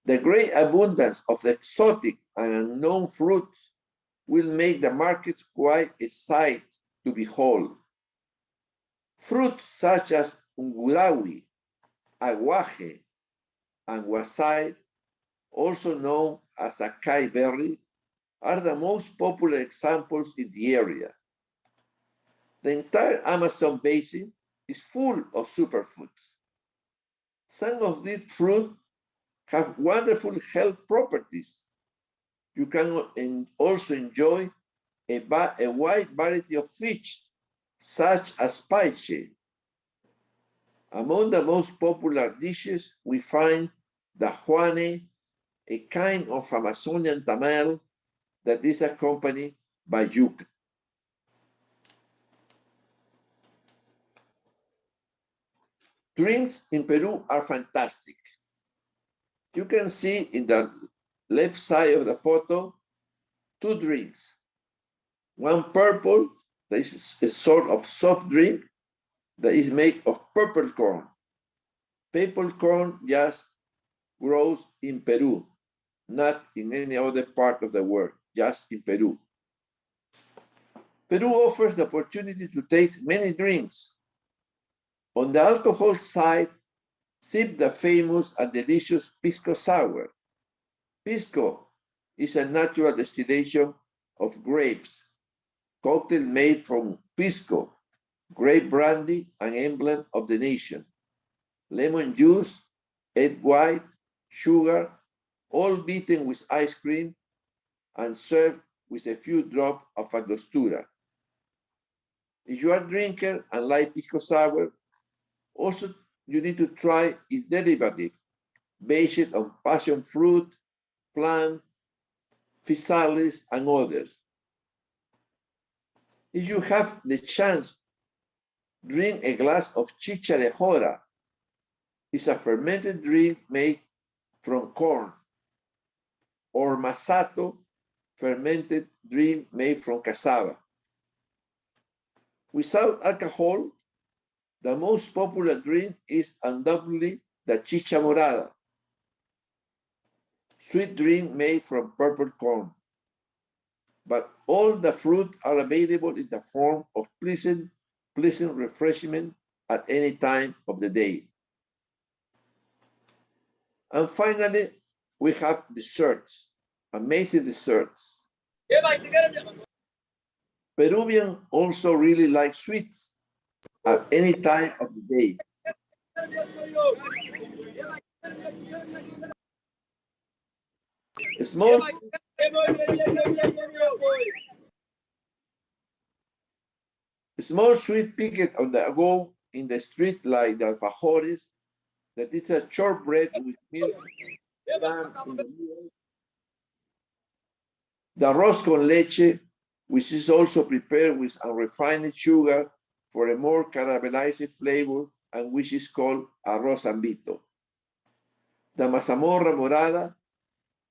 [SPEAKER 11] The great abundance of exotic and unknown fruits will make the market quite a sight to behold. Fruits such as ungurawi, aguaje, and wasai, also known as acai berry, are the most popular examples in the area. The entire Amazon basin is full of superfoods. Some of these fruits have wonderful health properties. You can also enjoy a wide variety of fish, such as paiche. Among the most popular dishes, we find the juane, a kind of Amazonian tamal that is accompanied by yuca. Drinks in Peru are fantastic. You can see in the left side of the photo, 2 drinks. One purple, that is a sort of soft drink that is made of purple corn. Purple corn just grows in Peru, not in any other part of the world, just in Peru. Peru offers the opportunity to taste many drinks. On the alcohol side, sip the famous and delicious pisco sour. Pisco is a natural distillation of grapes, cocktail made from pisco, grape brandy, an emblem of the nation. Lemon juice, egg white, sugar, all beaten with ice cream and served with a few drops of angostura. If you are a drinker and like pisco sour, also you need to try its derivative, based on passion fruit, plum, physalis, and others. If you have the chance, drink a glass of chicha de jora. It's a fermented drink made from corn, or masato, fermented drink made from cassava. Without alcohol, the most popular drink is undoubtedly the chicha morada, sweet drink made from purple corn. But all the fruit are available in the form of pleasant refreshment at any time of the day. And finally, we have desserts, amazing desserts. Peruvians also really like sweets at any time of the day. Small sweet picket on the go in the street like the alfajores, that is a shortbread with milk in the middle. The arroz con leche, which is also prepared with unrefined sugar for a more caramelized flavor and which is called arroz ambito. The mazamorra morada,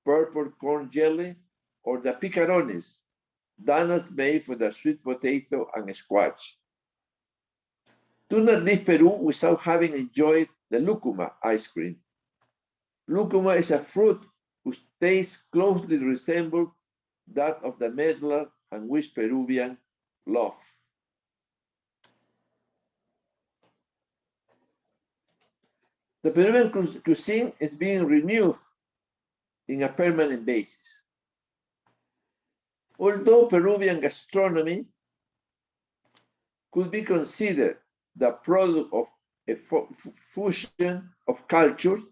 [SPEAKER 11] purple corn jelly, or the picarones, donuts made from the sweet potato and squash. Do not leave Peru without having enjoyed the lucuma ice cream. Lucuma is a fruit whose taste closely resembles that of the medlar and which Peruvians love. The Peruvian cuisine is being renewed in a permanent basis. Although Peruvian gastronomy could be considered the product of a fusion of cultures,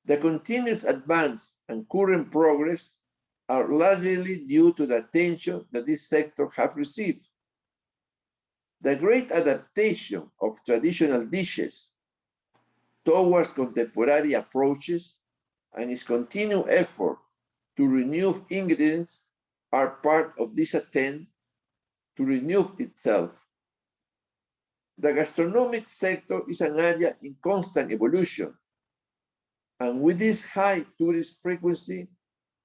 [SPEAKER 11] the continuous advance and current progress are largely due to the attention that this sector has received. The great adaptation of traditional dishes towards contemporary approaches and its continued effort to renew ingredients are part of this attempt to renew itself. The gastronomic sector is an area in constant evolution, and with this high tourist frequency,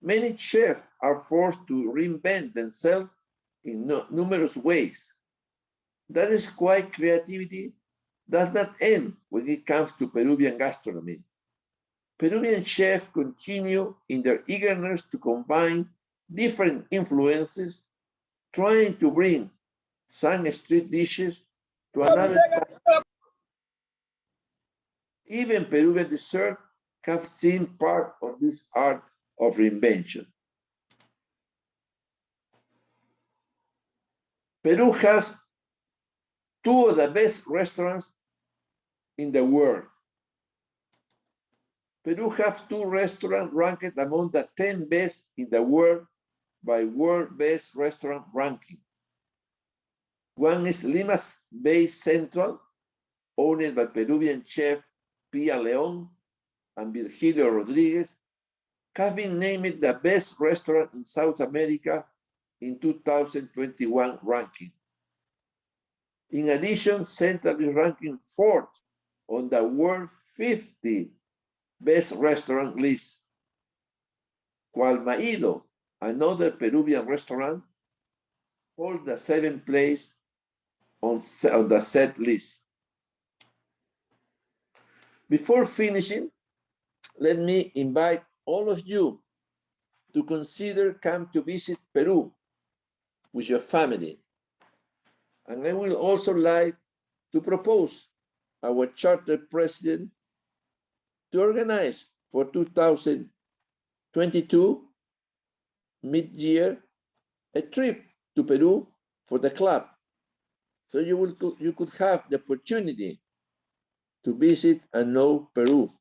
[SPEAKER 11] many chefs are forced to reinvent themselves in numerous ways. That is why creativity does not end when it comes to Peruvian gastronomy. Peruvian chefs continue in their eagerness to combine different influences, trying to bring some street dishes to another time. Even Peruvian dessert have seen part of this art of reinvention. Peru has 2 of the best restaurants in the world. Peru has 2 restaurants ranked among the 10 best in the world by World Best Restaurant Ranking. One is Lima's Bay Central, owned by Peruvian chef Pia León and Virgilio Rodriguez, has been named the best restaurant in South America in 2021 ranking. In addition, Central is ranking 4th on the world 50 best restaurant list. Cualmaido, another Peruvian restaurant, holds the 7th place on the set list. Before finishing, let me invite all of you to consider come to visit Peru with your family. And I will also like to propose our charter president to organize for 2022 mid-year a trip to Peru for the club. So you could have the opportunity to visit and know Peru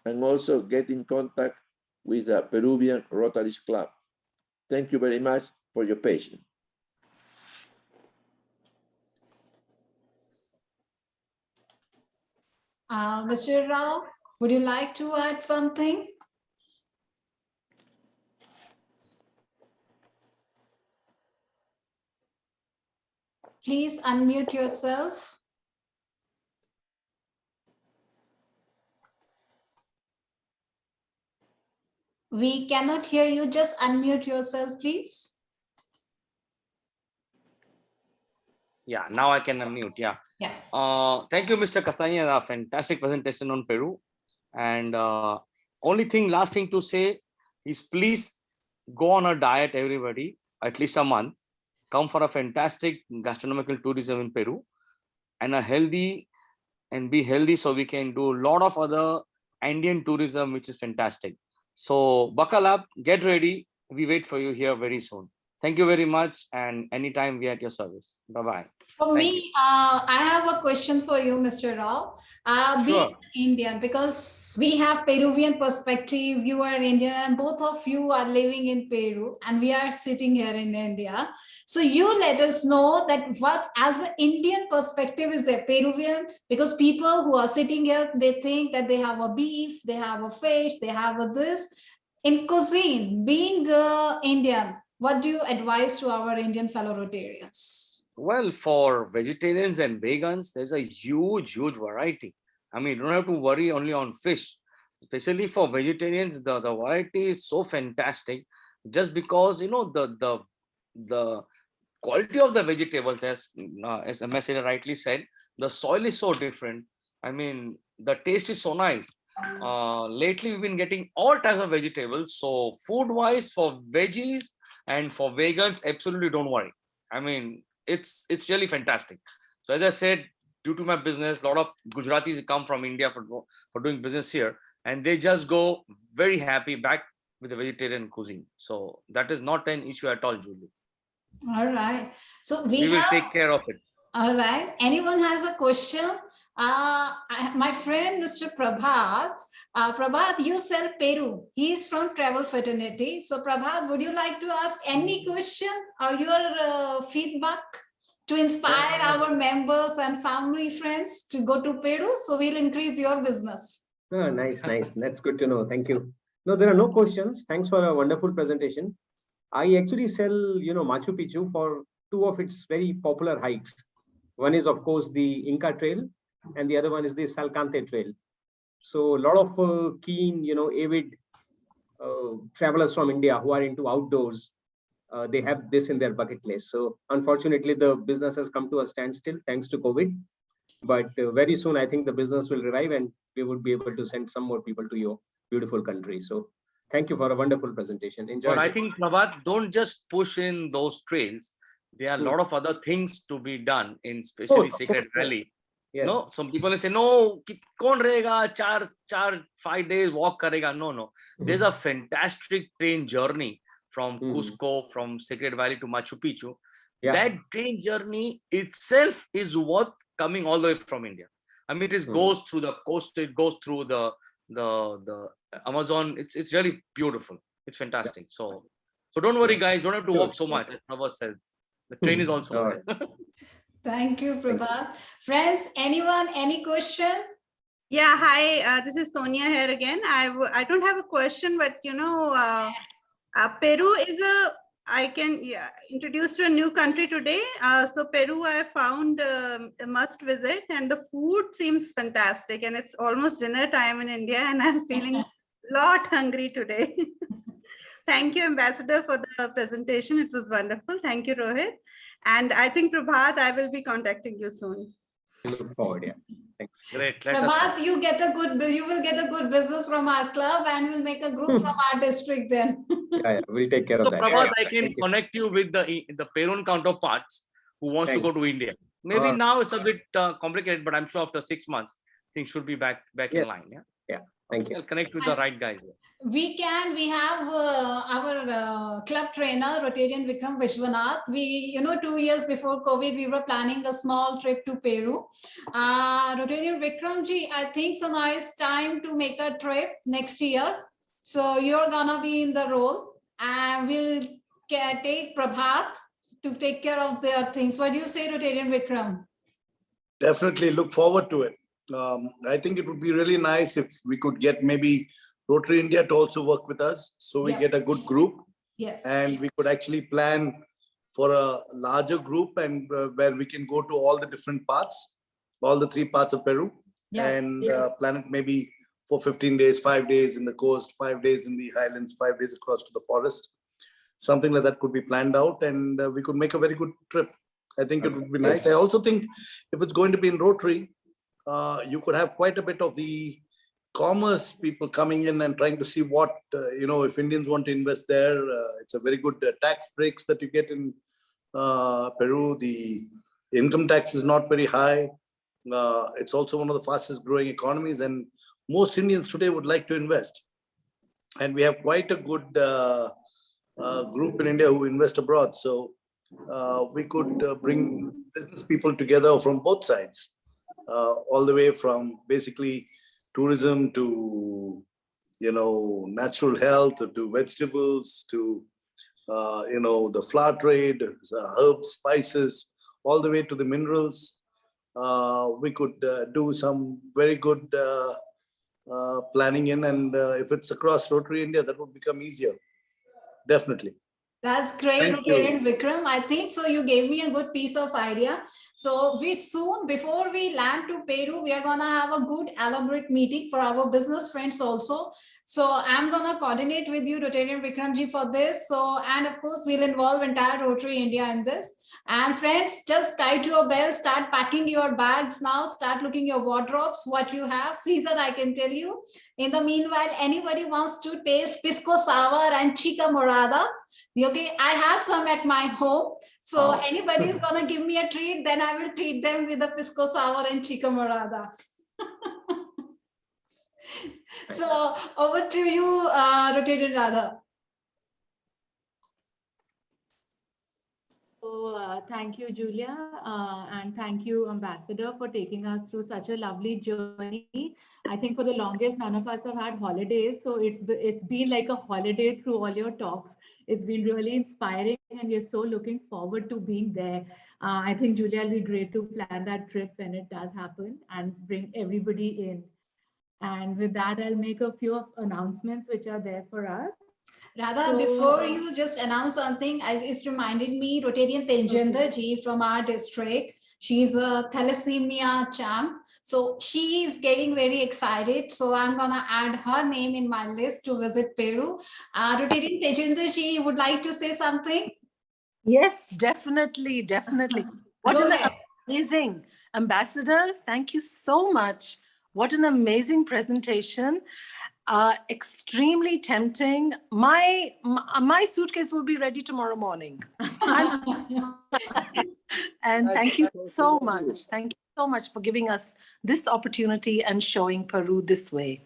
[SPEAKER 11] and also get in contact with the Peruvian Rotary Club. Thank you very much for your patience.
[SPEAKER 2] Mr. Rao, would you like to add something? Please unmute yourself. We cannot hear you. Just unmute yourself, please.
[SPEAKER 9] Yeah, now I can unmute. Yeah.
[SPEAKER 2] Yeah.
[SPEAKER 9] Thank you, Mr. Castañeda. Fantastic presentation on Peru. And last thing to say is please go on a diet, everybody, at least a month. Come for a fantastic gastronomical tourism in Peru and be healthy so we can do a lot of other Andean tourism, which is fantastic. So buckle up, get ready. We wait for you here very soon. Thank you very much. And anytime we are at your service. Bye-bye.
[SPEAKER 2] For me, I have a question for you, Mr. Rao.
[SPEAKER 9] Sure.
[SPEAKER 2] Being Indian, because we have Peruvian perspective, you are Indian, and both of you are living in Peru, and we are sitting here in India. So you let us know that what, as an Indian perspective, is there Peruvian? Because people who are sitting here, they think that they have a beef, they have a fish, they have a this. In cuisine, being Indian, what do you advise to our Indian fellow Rotarians?
[SPEAKER 9] Well, for vegetarians and vegans, there's a huge variety. I mean, you don't have to worry only on fish. Especially for vegetarians, the variety is so fantastic just because, you know, the quality of the vegetables, as MS rightly said, the soil is so different. I mean, the taste is so nice. Lately, we've been getting all types of vegetables. So food-wise, for veggies and for vegans, absolutely don't worry. I mean, it's really fantastic. So as I said, due to my business, a lot of Gujaratis come from India for doing business here, and they just go very happy back with the vegetarian cuisine. So that is not an issue at all, Jjulia.
[SPEAKER 2] All right. So
[SPEAKER 9] We will take care of it.
[SPEAKER 2] All right. Anyone has a question? My friend, Mr. Prabhat. Prabhat, you sell Peru. He is from Travel Fraternity. So Prabhat, would you like to ask any question or your feedback to inspire our members and family friends to go to Peru? So we'll increase your business.
[SPEAKER 5] Oh, nice. That's good to know. Thank you. No, there are no questions. Thanks for a wonderful presentation. I actually sell, Machu Picchu for two of its very popular hikes. One is, of course, the Inca Trail, and the other one is the Salcante Trail. So a lot of keen, avid travelers from India who are into outdoors, they have this in their bucket list. So unfortunately, the business has come to a standstill thanks to COVID. But very soon, I think the business will revive and we would be able to send some more people to your beautiful country. So thank you for a wonderful presentation. Enjoy.
[SPEAKER 9] But I think, Prabhat, don't just push in those trails. There are a lot of other things to be done in especially Sacred Valley.
[SPEAKER 5] Yes.
[SPEAKER 9] No, some people will say, no, kaun rahega, 5 days walk karega. No. There's a fantastic train journey from Cusco, from Sacred Valley to Machu Picchu. Yeah. That train journey itself is worth coming all the way from India. I mean, it goes through the coast, it goes through the Amazon. It's really beautiful. It's fantastic. So don't worry, guys. Don't have to walk so much. As Prabhat said, the train is also there.
[SPEAKER 2] Thank you, Prabhat. Friends, anyone, any question?
[SPEAKER 7] Yeah, hi, this is Sonia here again. I don't have a question, but Peru is a I can introduce to a new country today. So Peru, I found a must visit, and the food seems fantastic. And it's almost dinner time in India, and I'm feeling a lot hungry today. Thank you, Ambassador, for the presentation. It was wonderful. Thank you, Rohit. And I think Prabhat, I will be contacting you soon.
[SPEAKER 5] I look forward. Yeah. Thanks.
[SPEAKER 9] Great. Let us know.
[SPEAKER 2] Prabhat, you will get a good business from our club, and we'll make a group from our district then.
[SPEAKER 5] Yeah, we'll take care
[SPEAKER 9] So
[SPEAKER 5] of that.
[SPEAKER 9] Prabhat, I can
[SPEAKER 5] Thank you.
[SPEAKER 9] connect you with the Peruvian counterparts who wants
[SPEAKER 5] Thanks.
[SPEAKER 9] to go to India. Maybe
[SPEAKER 5] Alright.
[SPEAKER 9] now it's a bit complicated, but I'm sure after 6 months things should be back
[SPEAKER 5] Yeah.
[SPEAKER 9] in line. Yeah.
[SPEAKER 5] Thank
[SPEAKER 9] Okay,
[SPEAKER 5] you.
[SPEAKER 9] I'll connect with the right guys.
[SPEAKER 2] We have our club trainer, Rotarian Vikram Vishwanath. 2 years before COVID, we were planning a small trip to Peru. Rotarian Vikramji, I think so now it's time to make a trip next year. So you're gonna be in the role, and we'll take Prabhat to take care of their things. What do you say, Rotarian Vikram?
[SPEAKER 4] Definitely look forward to it. I think it would be really nice if we could get maybe Rotary India to also work with us, so we get a good group.
[SPEAKER 2] Yes.
[SPEAKER 4] And we could actually plan for a larger group, and where we can go to all the different parts, all the 3 parts of Peru, and plan it maybe for 15 days, 5 days in the coast, 5 days in the highlands, 5 days across to the forest. Something like that could be planned out, and we could make a very good trip. I think it would be nice. I also think if it's going to be in Rotary, you could have quite a bit of the commerce people coming in and trying to see what, if Indians want to invest there, it's a very good tax breaks that you get in Peru. The income tax is not very high. It's also one of the fastest growing economies, and most Indians today would like to invest. And we have quite a good group in India who invest abroad. So we could bring business people together from both sides, all the way from basically tourism to, natural health, to vegetables, to, the flower trade, herbs, spices, all the way to the minerals. We could do some very good planning in, and if it's across Rotary India, that would become easier. Definitely.
[SPEAKER 2] That's great, Rotarian Vikram. I think so. You gave me a good piece of idea. So we soon, before we land to Peru, we are going to have a good elaborate meeting for our business friends also. So I'm going to coordinate with you, Rotarian Vikramji, for this. So, and of course, we'll involve entire Rotary India in this. And friends, just tie to your belt, start packing your bags now, start looking your wardrobes, what you have. Caesar, I can tell you. In the meanwhile, anybody wants to taste pisco sour and chica morada, okay, I have some at my home. So anybody's gonna give me a treat, then I will treat them with a pisco sour and chica morada. So over to you, Rotarian Radha.
[SPEAKER 6] So thank you, Jjulia, and thank you, Ambassador, for taking us through such a lovely journey. I think for the longest, none of us have had holidays, so it's been like a holiday through all your talks. It's been really inspiring, and we're so looking forward to being there. I think, Jjulia, it'll be great to plan that trip when it does happen and bring everybody in. And with that, I'll make a few announcements which are there for us.
[SPEAKER 2] Radha, before you just announce something, it's reminded me, Rotarian Tejendra ji from our district. She's a thalassemia champ. So she is getting very excited. So I'm going to add her name in my list to visit Peru. Rotarian Tejendra ji, you would like to say something?
[SPEAKER 13] Yes, definitely, definitely. What an amazing ambassador. Thank you so much. What an amazing presentation. Extremely tempting. My suitcase will be ready tomorrow morning. And thank you so much. Thank you so much for giving us this opportunity and showing Peru this way.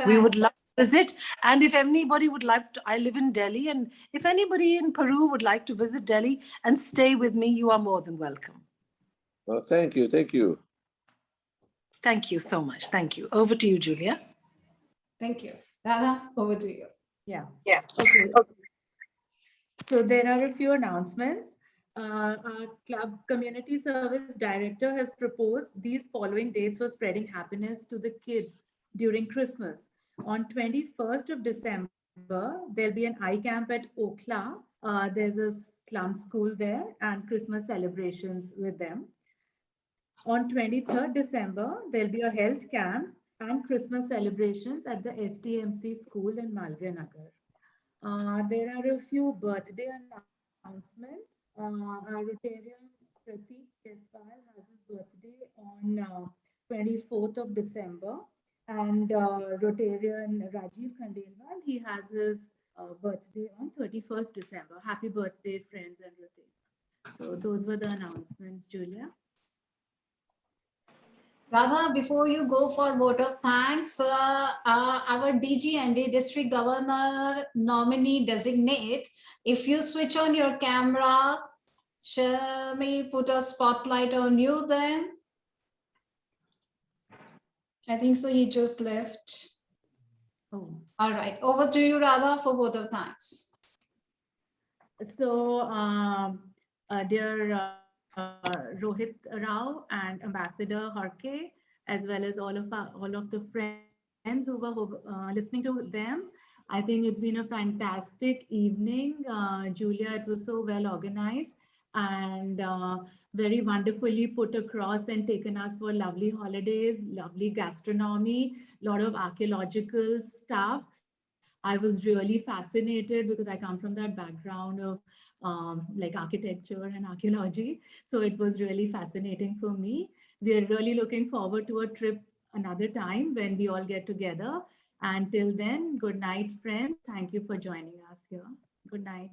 [SPEAKER 13] We would love to visit. And if anybody would like to, I live in Delhi, and if anybody in Peru would like to visit Delhi and stay with me, you are more than welcome.
[SPEAKER 11] Well, thank you. Thank you.
[SPEAKER 13] Thank you so much. Thank you. Over to you, Jjulia.
[SPEAKER 2] Thank you. Radha, over to you.
[SPEAKER 6] Yeah.
[SPEAKER 2] Okay.
[SPEAKER 6] So there are a few announcements. Our club community service director has proposed these following dates for spreading happiness to the kids during Christmas. On 21st of December, there'll be an eye camp at Okla. There's a slum school there and Christmas celebrations with them. On 23rd December, there'll be a health camp and Christmas celebrations at the STMC school in Malviya Nagar. There are a few birthday announcements. Our Rotarian Pratik Keswal has his birthday on 24th of December. And Rotarian Rajiv Khandelwal, he has his birthday on 31st December. Happy birthday, friends and Rotarians. So those were the announcements, Jjulia.
[SPEAKER 2] Radha, before you go for vote of thanks, our DGND, District Governor Nominee Designate, if you switch on your camera, shall we put a spotlight on you then? I think so, he just left.
[SPEAKER 6] Oh.
[SPEAKER 2] All right, over to you, Radha, for vote of thanks.
[SPEAKER 6] So, dear Rohit Rao and Ambassador Harke, as well as all of the friends who were listening to them. I think it's been a fantastic evening. Jjulia, it was so well organized and very wonderfully put across and taken us for lovely holidays, lovely gastronomy, a lot of archaeological stuff. I was really fascinated because I come from that background of like architecture and archaeology. So it was really fascinating for me. We are really looking forward to a trip another time when we all get together. And till then, good night, friends. Thank you for joining us here. Good night.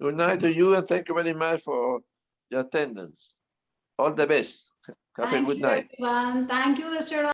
[SPEAKER 11] Good night to you, and thank you very much for your attendance. All the best. Have a good night.
[SPEAKER 2] Everyone. Thank you, Mr.